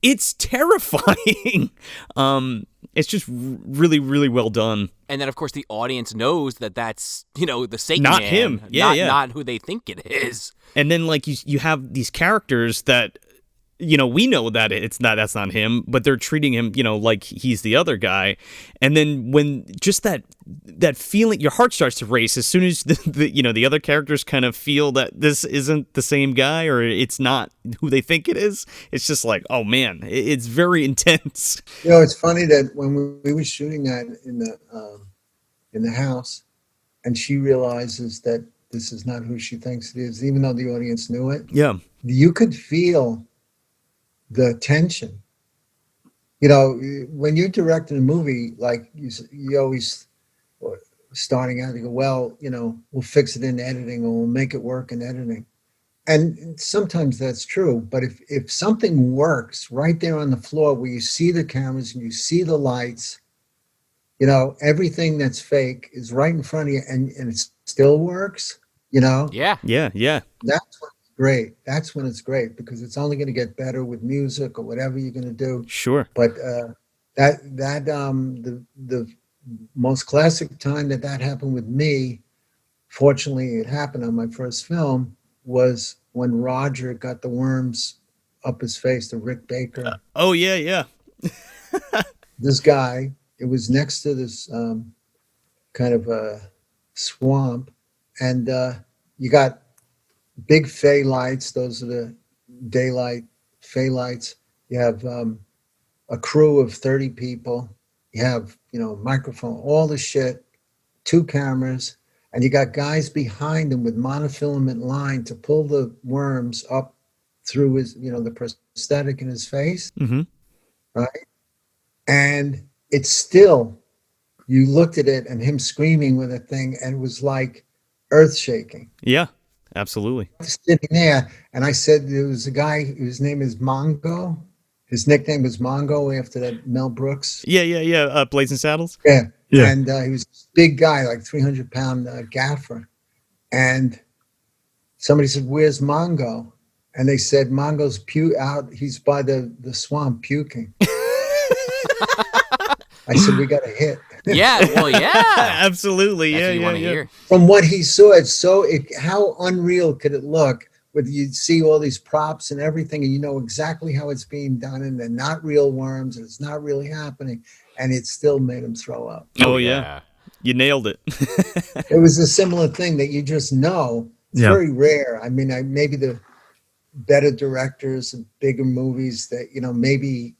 it's terrifying. It's just really, really well done. And then, of course, the audience knows that that's, the Satan not man, him. Not who they think it is. And then, like, you have these characters that, we know that that's not him, but they're treating him, like he's the other guy. And then when just that feeling, your heart starts to race as soon as the other characters kind of feel that this isn't the same guy, or it's not who they think it is. It's just like, oh man, it's very intense. It's funny that when we were shooting that in the house, and she realizes that this is not who she thinks it is, even though the audience knew it. Yeah, you could feel the tension. When you're directing a movie, like you always starting out, you go, well, we'll fix it in editing, or we'll make it work in editing. And sometimes that's true, but if something works right there on the floor where you see the cameras and you see the lights, everything that's fake is right in front of you, and it still works, Yeah. That's when it's great, because it's only going to get better with music or whatever you're going to do. Sure. But the most classic time that happened with me, fortunately it happened on my first film, was when Roger got the worms up his face, the Rick Baker. Oh yeah. This guy, it was next to this kind of a swamp, and you got big fey lights. Those are the daylight fey lights. You have a crew of 30 people. You have, microphone, all the shit, 2 cameras, and you got guys behind him with monofilament line to pull the worms up through his, the prosthetic in his face, Mm-hmm. right? And it's still, you looked at it and him screaming with a thing, and it was like earth shaking. Yeah, absolutely. Sitting there, and I said there was a guy whose name is Mongo. His nickname was Mongo after that Mel Brooks. Yeah. Blazing Saddles. Yeah. Yeah. And he was a big guy, like 300-pound gaffer. And somebody said, "Where's Mongo?" And they said, "Mongo's out. He's by the swamp puking." I said, "We got a hit." Yeah, well, yeah. Absolutely. That's Yeah, what you yeah, want to yeah. hear. From what he saw, how unreal could it look? With you see all these props and everything, and you know exactly how it's being done, and they're not real worms, and it's not really happening, and it still made him throw up. Oh yeah. You nailed it. It was a similar thing that you just know. It's very rare. I mean, maybe the better directors and bigger movies that, maybe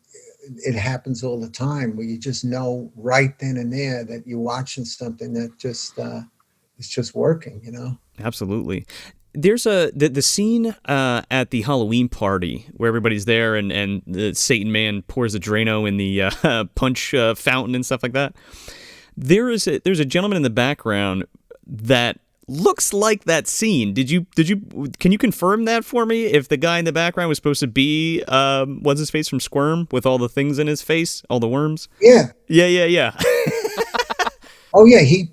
it happens all the time where you just know right then and there that you're watching something that just it's just working, Absolutely. There's the scene at the Halloween party where everybody's there and the Satan Man pours a Drano in the punch fountain and stuff like that. There's a gentleman in the background that looks like that scene. Can you confirm that for me? If the guy in the background was supposed to be what's his face from Squirm with all the things in his face, all the worms? Yeah. Yeah. Oh yeah, he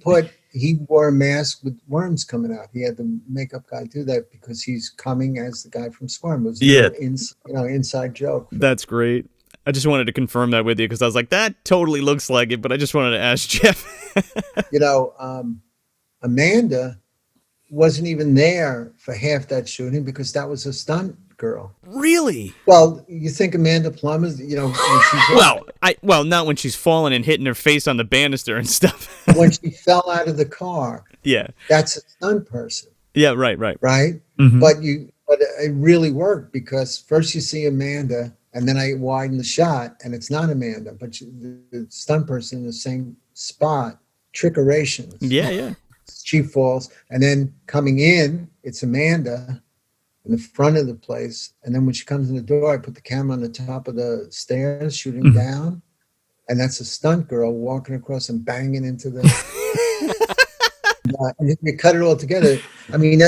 wore a mask with worms coming out. He had the makeup guy do that because he's coming as the guy from Squirm. It was inside joke. That's great. I just wanted to confirm that with you because I was like, that totally looks like it, but I just wanted to ask Jeff. Amanda wasn't even there for half that shooting because that was a stunt girl. Really? Well, you think Amanda Plum is, when she's not when she's falling and hitting her face on the banister and stuff. when she fell out of the car. Yeah. That's a stunt person. Yeah, right. Right? Mm-hmm. But it really worked because first you see Amanda and then I widen the shot and it's not Amanda, but the stunt person in the same spot, trickerations. Yeah. She falls, and then coming in, it's Amanda in the front of the place. And then when she comes in the door, I put the camera on the top of the stairs, shooting down. And that's a stunt girl walking across and banging into the... and we cut it all together. I mean,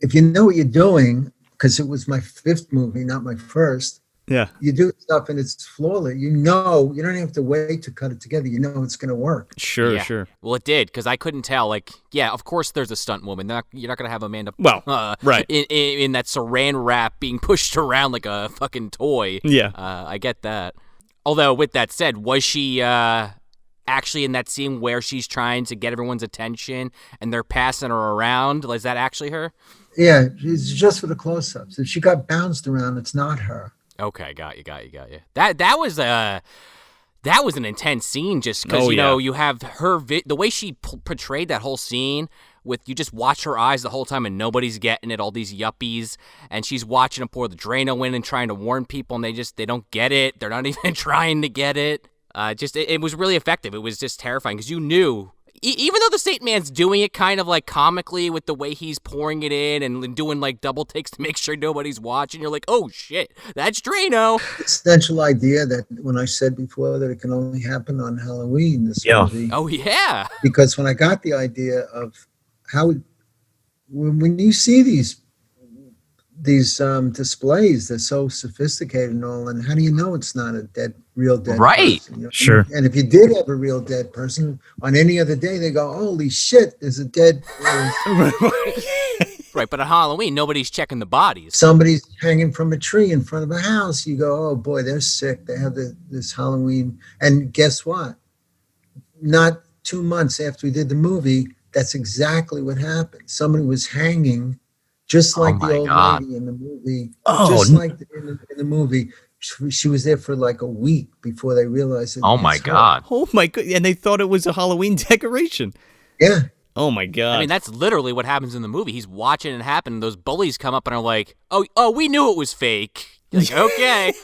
if you know what you're doing, because it was my 5th movie, not my first, yeah, you do stuff and it's flawless. You don't have to wait to cut it together. You know it's going to work. Sure. Well, it did, because I couldn't tell. Like, yeah, of course there's a stunt woman. You're not going to have Amanda right. in that saran wrap being pushed around like a fucking toy. Yeah. I get that. Although, with that said, was she actually in that scene where she's trying to get everyone's attention and they're passing her around? Is that actually her? Yeah, it's just for the close-ups. If she got bounced around, it's not her. Okay, got you. That was an intense scene, just because you have her the way she portrayed that whole scene. With you just watch her eyes the whole time and nobody's getting it. All these yuppies, and she's watching them pour the Drano in and trying to warn people, and they don't get it. They're not even trying to get it. It was really effective. It was just terrifying because you knew. Even though the Satan Man's doing it kind of like comically with the way he's pouring it in and doing like double takes to make sure nobody's watching, you're like, oh shit, that's Drano. The essential idea that when I said before that it can only happen on Halloween, this movie. Oh yeah. Because when I got the idea of how, when you see these displays, they're so sophisticated and all, and how do you know it's not a real dead person? Sure. And if you did have a real dead person, on any other day they go, holy shit, there's a dead Right, but on Halloween nobody's checking the bodies. Somebody's hanging from a tree in front of a house. You go, oh boy, they're sick. They have this Halloween. And guess what? Not 2 months after we did the movie, that's exactly what happened. Somebody was hanging just like the old lady in the movie. Just like in the movie. She was there for like a week before they realized it. Oh my God. Oh my God. And they thought it was a Halloween decoration. Yeah. Oh my God. I mean, that's literally what happens in the movie. He's watching it happen. And those bullies come up and are like, oh, we knew it was fake. You're like, okay.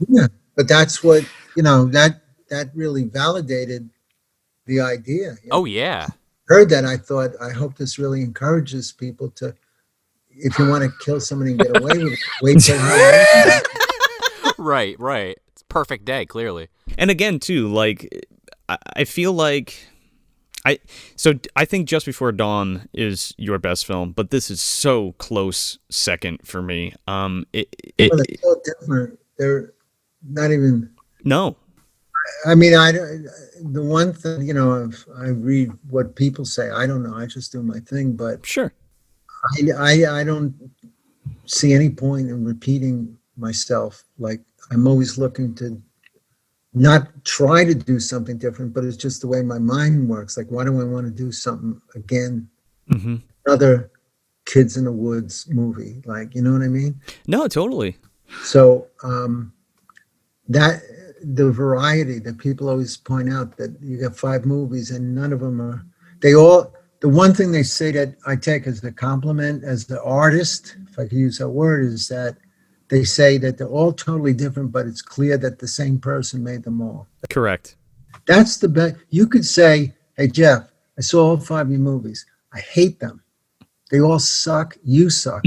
Yeah. But that's what, that really validated the idea. Oh yeah. heard that, I thought, I hope this really encourages people to, if you want to kill somebody and get away with it, wait till Right. It's a perfect day, clearly. And again, too, like, I feel like I think Just Before Dawn is your best film, but this is so close second for me. Well, they're so different. They're not even. No. I mean, the one thing, you know, I read what people say. I don't know. I just do my thing. But sure, I don't see any point in repeating myself. Like, I'm always looking to not try to do something different, but it's just the way my mind works. Like, why do I want to do something again? Mm-hmm. Another Kids in the Woods movie, like, you know what I mean? No, totally. So that the variety that people always point out, that you got 5 movies and none of them are. The one thing they say that I take as a compliment as the artist, if I could use that word, is that they say that they're all totally different, but it's clear that the same person made them all. Correct. That's the best. You could say, hey, Jeff, I saw all 5 of your movies. I hate them. They all suck. You suck.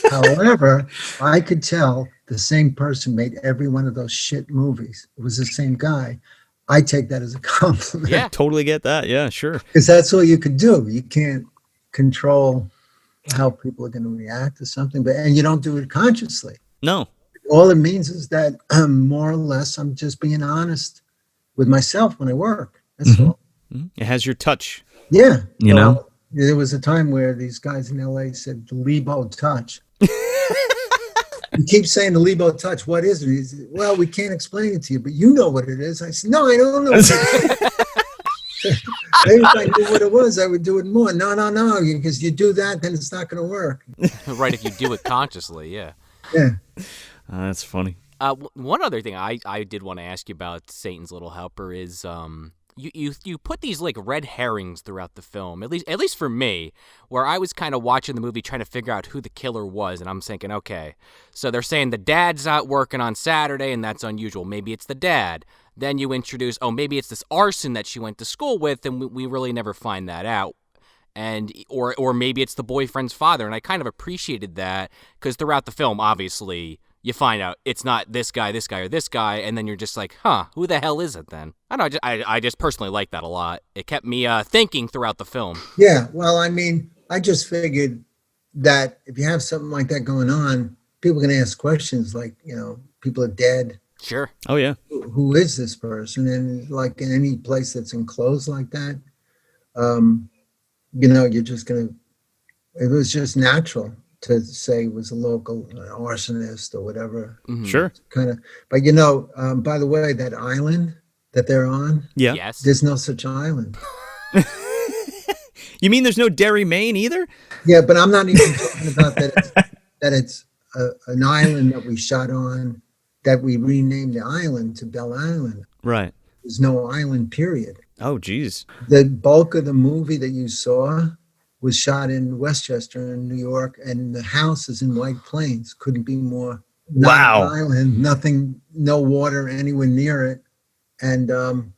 However, I could tell the same person made every one of those shit movies. It was the same guy. I take that as a compliment. Yeah, totally get that. Yeah, sure. Because that's all you could do. You can't control how people are going to react to something, and you don't do it consciously. No. All it means is that more or less I'm just being honest with myself when I work. That's all. It has your touch. Yeah. You know? There was a time where these guys in LA said the Lebo touch. You keep saying the Lebo touch. What is it? He said, well, we can't explain it to you, but you know what it is. I said, no, I don't know. Maybe if I knew what it was, I would do it more. No, because you do that, then it's not going to work. Right, if you do it consciously, yeah. Yeah. That's funny. One other thing I did want to ask you about Satan's Little Helper is you put these like red herrings throughout the film, at least for me, where I was kind of watching the movie trying to figure out who the killer was, and I'm thinking, okay, so they're saying the dad's out working on Saturday, and that's unusual. Maybe it's the dad. Then you introduce, maybe it's this arson that she went to school with, and we really never find that out. And or maybe it's the boyfriend's father, and I kind of appreciated that because throughout the film, obviously, you find out it's not this guy, or this guy, and then you're just like, who the hell is it then? I don't know, I just personally like that a lot. It kept me thinking throughout the film. Yeah, well, I mean, I just figured that if you have something like that going on, people can ask questions like, you know, people are dead. Sure. Oh, yeah. Who is this person? And like in any place that's enclosed like that, you know, you're just going to, it was just natural to say it was a local arsonist or whatever. Mm-hmm. Sure. Kind of, but you know, by the way, that island that they're on, yeah, yes, there's no such island. You mean there's no Derry, Maine either? Yeah, but I'm not even talking about that. It's an island that we shot on, that we renamed the island to Bell Island. Right. There's no island, period. Oh, geez. The bulk of the movie that you saw was shot in Westchester in New York, and the house is in White Plains. Couldn't be more. Wow. Not an island, nothing, no water anywhere near it. And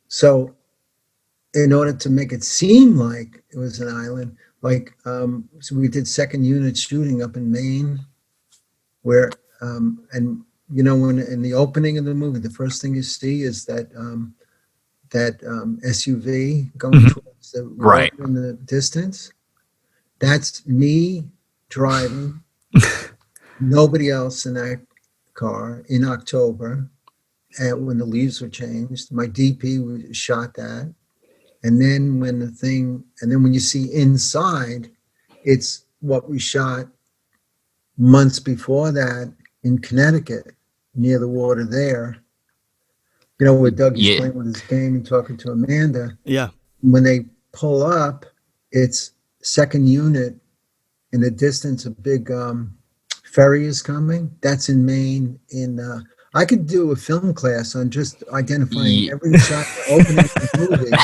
so in order to make it seem like it was an island, like, so we did second unit shooting up in Maine, where, and you know, when in the opening of the movie, the first thing you see is that SUV going towards the road in the distance. That's me driving, nobody else in that car in October, and when the leaves were changed. My DP shot that, and then when you see inside, it's what we shot months before that in Connecticut, near the water there. You know, where Dougie's playing with his game and talking to Amanda. Yeah. When they pull up, it's second unit. In the distance, a big ferry is coming. That's in Maine. I could do a film class on just identifying every shot opening the movie.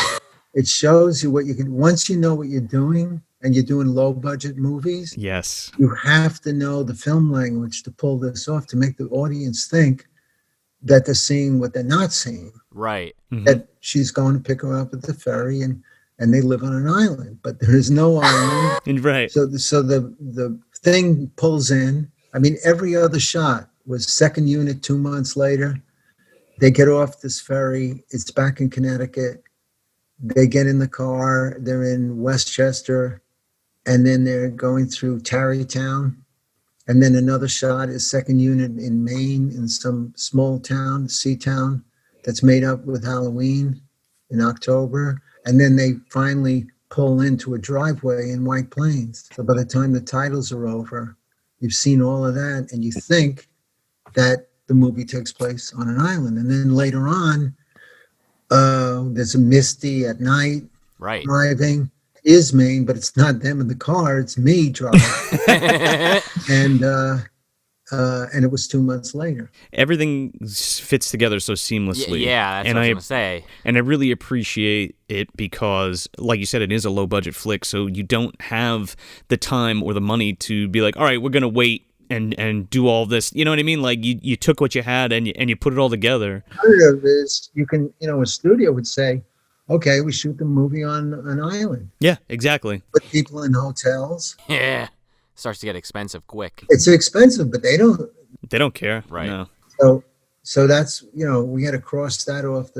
It shows you what you can, once you know what you're doing, and you're doing low budget movies. Yes. You have to know the film language to pull this off, to make the audience think that they're seeing what they're not seeing. Right. That she's going to pick her up at the ferry, and and they live on an island, but there is no island. Right. So the thing pulls in. I mean, every other shot was second unit 2 months later. They get off this ferry. It's back in Connecticut. They get in the car. They're in Westchester, and then they're going through Tarrytown. And then another shot is second unit in Maine, in some small town, sea town, that's made up with Halloween in October. And then they finally pull into a driveway in White Plains. So by the time the titles are over, you've seen all of that, and you think that the movie takes place on an island. And then later on, there's a misty at night driving. Is Maine, but it's not them in the car. It's me driving. And it was 2 months later. Everything fits together so seamlessly. Yeah, that's what I was going to say. And I really appreciate it because, like you said, it is a low-budget flick, so you don't have the time or the money to be like, all right, we're going to wait and do all this. You know what I mean? Like, you took what you had and you put it all together. Part of it is, you can, a studio would say, okay, we shoot the movie on an island. Yeah, exactly. Put people in hotels. Yeah. Starts to get expensive quick. It's expensive, but they don't care. Right. No. So that's, we had to cross that off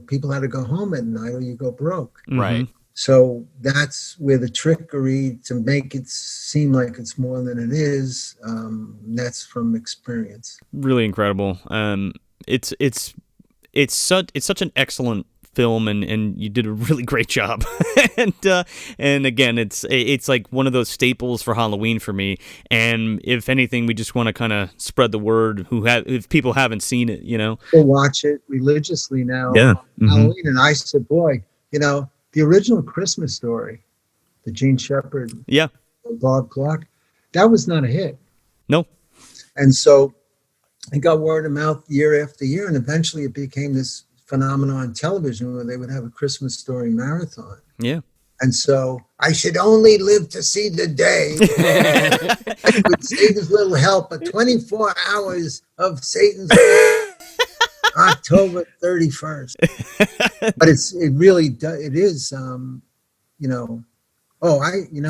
people had to go home at night or you go broke. Mm-hmm. Right. So that's where the trickery to make it seem like it's more than it is. That's from experience. Really incredible. It's such an excellent film, and you did a really great job. and again, it's like one of those staples for Halloween for me. And if anything, we just want to kind of spread the word if people haven't seen it, We'll watch it religiously now. Yeah. Mm-hmm. Halloween, and I said, boy, the original Christmas Story, the Gene Shepard, Bob Clark, that was not a hit. No. And so it got word of mouth year after year, and eventually it became this phenomenon on television where they would have a Christmas Story marathon. Yeah. And so I should only live to see the day I would Satan's Little Help, but 24 hours of Satan's October 31st. But it is,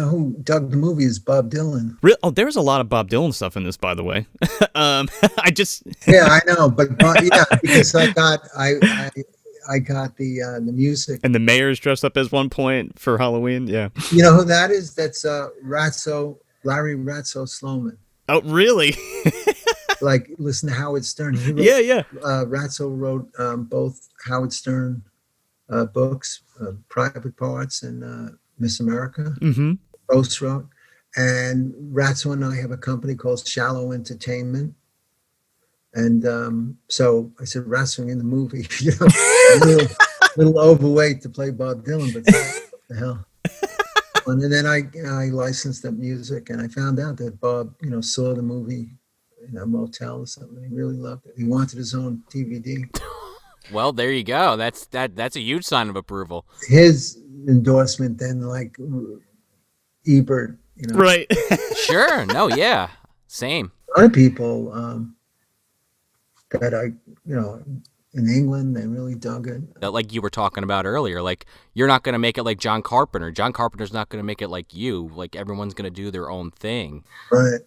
who dug the movie is Bob Dylan. Oh, there's a lot of Bob Dylan stuff in this, by the way. Yeah, I know, but because I got the music. And the mayor's dressed up as one point for Halloween. Yeah. You know who that is? That's Larry Ratso Sloman. Oh, really? Like, listen to Howard Stern. Ratso wrote both Howard Stern books, Private Parts and Miss America. Mm-hmm. Both wrote. And Ratso and I have a company called Shallow Entertainment. And so I said, wrestling in the movie, a little overweight to play Bob Dylan, but what the hell. And then I licensed that music, and I found out that Bob, saw the movie in a motel or something. He really loved it. He wanted his own DVD. Well, there you go. That's a huge sign of approval. His endorsement then, like Ebert, Right. Sure. No, yeah. Same. A lot of people that in England, they really dug it. Like you were talking about earlier, like you're not going to make it like John Carpenter. John Carpenter's not going to make it like you. Like everyone's going to do their own thing. Right.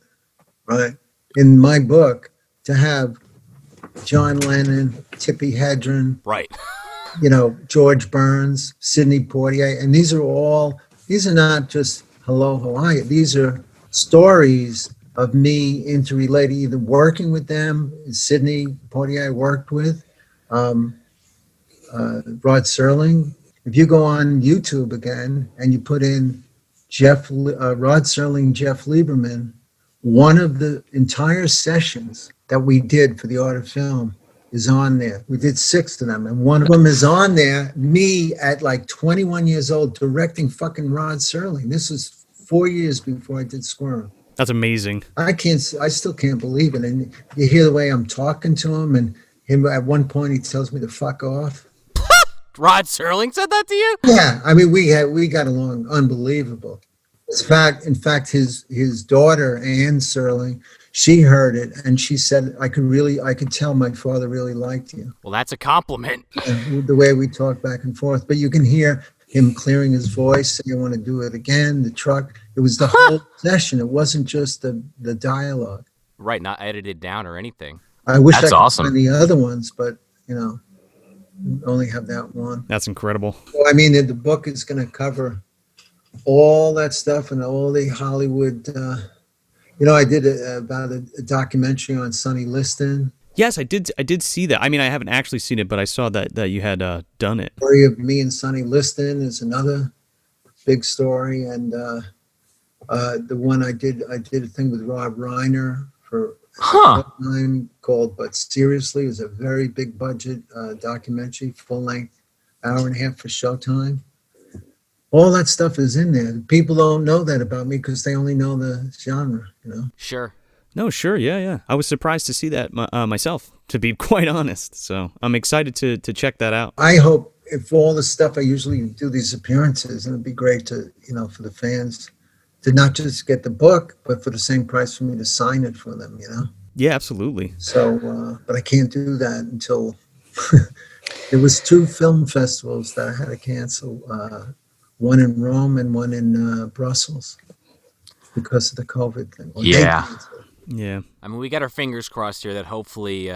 In my book, to have John Lennon, Tippi Hedren, right, George Burns, Sidney Poitier, and these are not just Hello Hawaii. These are stories of me interrelated, either working with them, Sidney Poitier I worked with, Rod Serling. If you go on YouTube again and you put in Rod Serling, Jeff Lieberman, one of the entire sessions that we did for the Art of Film is on there. We did 6 of them, and one of them is on there, me at like 21 years old directing fucking Rod Serling. This was 4 years before I did Squirm. That's amazing. I still can't believe it. And you hear the way I'm talking to him, and him at one point he tells me to fuck off. Rod Serling said that to you? Yeah, I mean we got along unbelievable. In fact, his daughter Ann Serling, she heard it and she said, I could tell my father really liked you. Well, that's a compliment. The way we talk back and forth, but you can hear him clearing his voice, saying, I want to do it again, the truck. It was the whole session. It wasn't just the dialogue. Right, not edited down or anything. I wish That's I could awesome. find the other ones, but, only have that one. That's incredible. Well, I mean, the book is going to cover all that stuff and all the Hollywood. I did about a documentary on Sonny Liston. Yes, I did see that. I mean, I haven't actually seen it, but I saw that you had done it. The story of me and Sonny Liston is another big story, and the one I did a thing with Rob Reiner for a time called "But Seriously." It was a very big budget documentary, full length, hour and a half for Showtime. All that stuff is in there. People don't know that about me because they only know the genre, Sure. No, sure, yeah. I was surprised to see that myself, to be quite honest. So I'm excited to check that out. I hope if all the stuff I usually do these appearances, and it'd be great to, for the fans to not just get the book, but for the same price for me to sign it for them, Yeah, absolutely. So, but I can't do that until there was 2 film festivals that I had to cancel. One in Rome and one in Brussels because of the COVID thing. Well, Yeah. I mean, we got our fingers crossed here that hopefully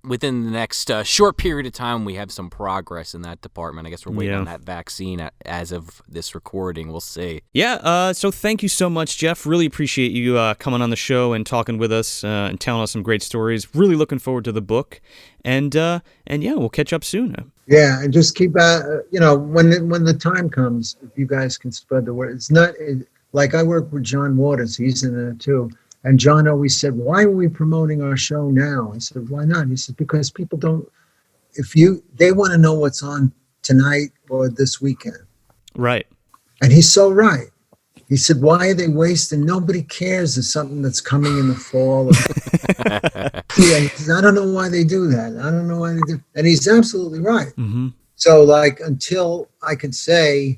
within the next short period of time we have some progress in that department. I guess we're waiting on that vaccine as of this recording. We'll see. Yeah, so thank you so much, Jeff. Really appreciate you coming on the show and talking with us and telling us some great stories. Really looking forward to the book. And yeah, we'll catch up soon. Yeah, and just keep when the time comes, if you guys can spread the word. It's not like I work with John Waters. He's in it too. And John always said, why are we promoting our show now? I said, why not? He said, because people don't, they want to know what's on tonight or this weekend. Right. And he's so right. He said, why are they wasting? Nobody cares if something that's coming in the fall. Yeah, he says, I don't know why they do that. I don't know why they do. And he's absolutely right. Mm-hmm. So until I can say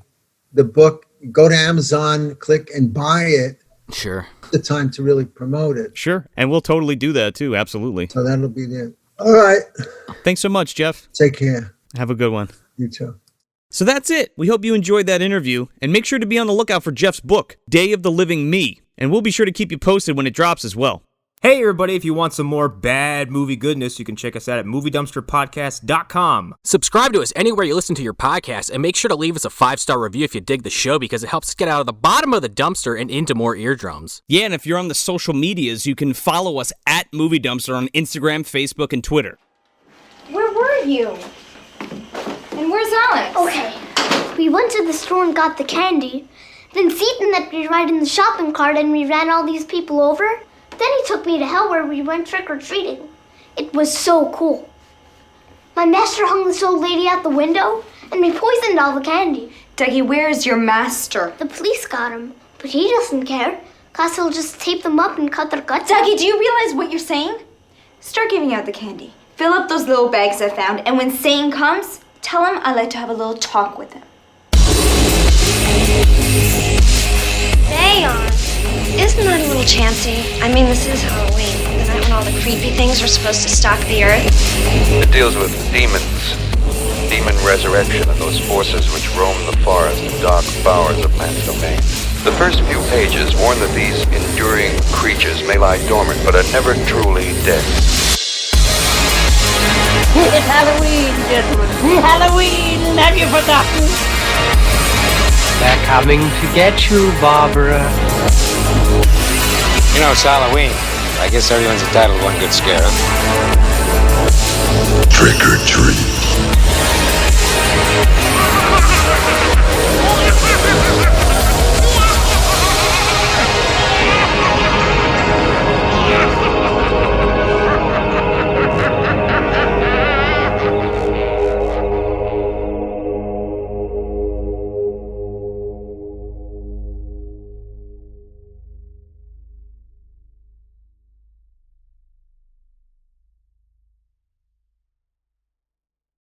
the book, go to Amazon, click and buy it. Sure. The time to really promote it. Sure. And we'll totally do that too. Absolutely. So that'll be there. All right. Thanks so much, Jeff. Take care. Have a good one. You too. So that's it. We hope you enjoyed that interview, and make sure to be on the lookout for Jeff's book, Day of the Living Me, and we'll be sure to keep you posted when it drops as well. Hey everybody, if you want some more bad movie goodness, you can check us out at moviedumpsterpodcast.com. Subscribe to us anywhere you listen to your podcast, and make sure to leave us a 5-star review if you dig the show, because it helps us get out of the bottom of the dumpster and into more eardrums. Yeah, and if you're on the social medias, you can follow us at Movie Dumpster on Instagram, Facebook, and Twitter. Where were you? And where's Alex? Okay, we went to the store and got the candy. Then Seaton let me ride in the shopping cart and we ran all these people over. Then he took me to hell where we went trick-or-treating. It was so cool. My master hung this old lady out the window and we poisoned all the candy. Dougie, where is your master? The police got him, but he doesn't care, cause he'll just tape them up and cut their guts out. Dougie, do you realize what you're saying? Start giving out the candy. Fill up those little bags I found, and when Satan comes, tell him I'd like to have a little talk with him. Hey, isn't that a little chancy? I mean, this is Halloween, the night when all the creepy things are supposed to stalk the earth. It deals with demons, demon resurrection, and those forces which roam the forest and dark bowers of man's domain. The first few pages warn that these enduring creatures may lie dormant, but are never truly dead. It's Halloween, gentlemen. Halloween, have you forgotten? They're coming to get you, Barbara. You know, it's Halloween. I guess everyone's entitled to one good scare. Trick or treat.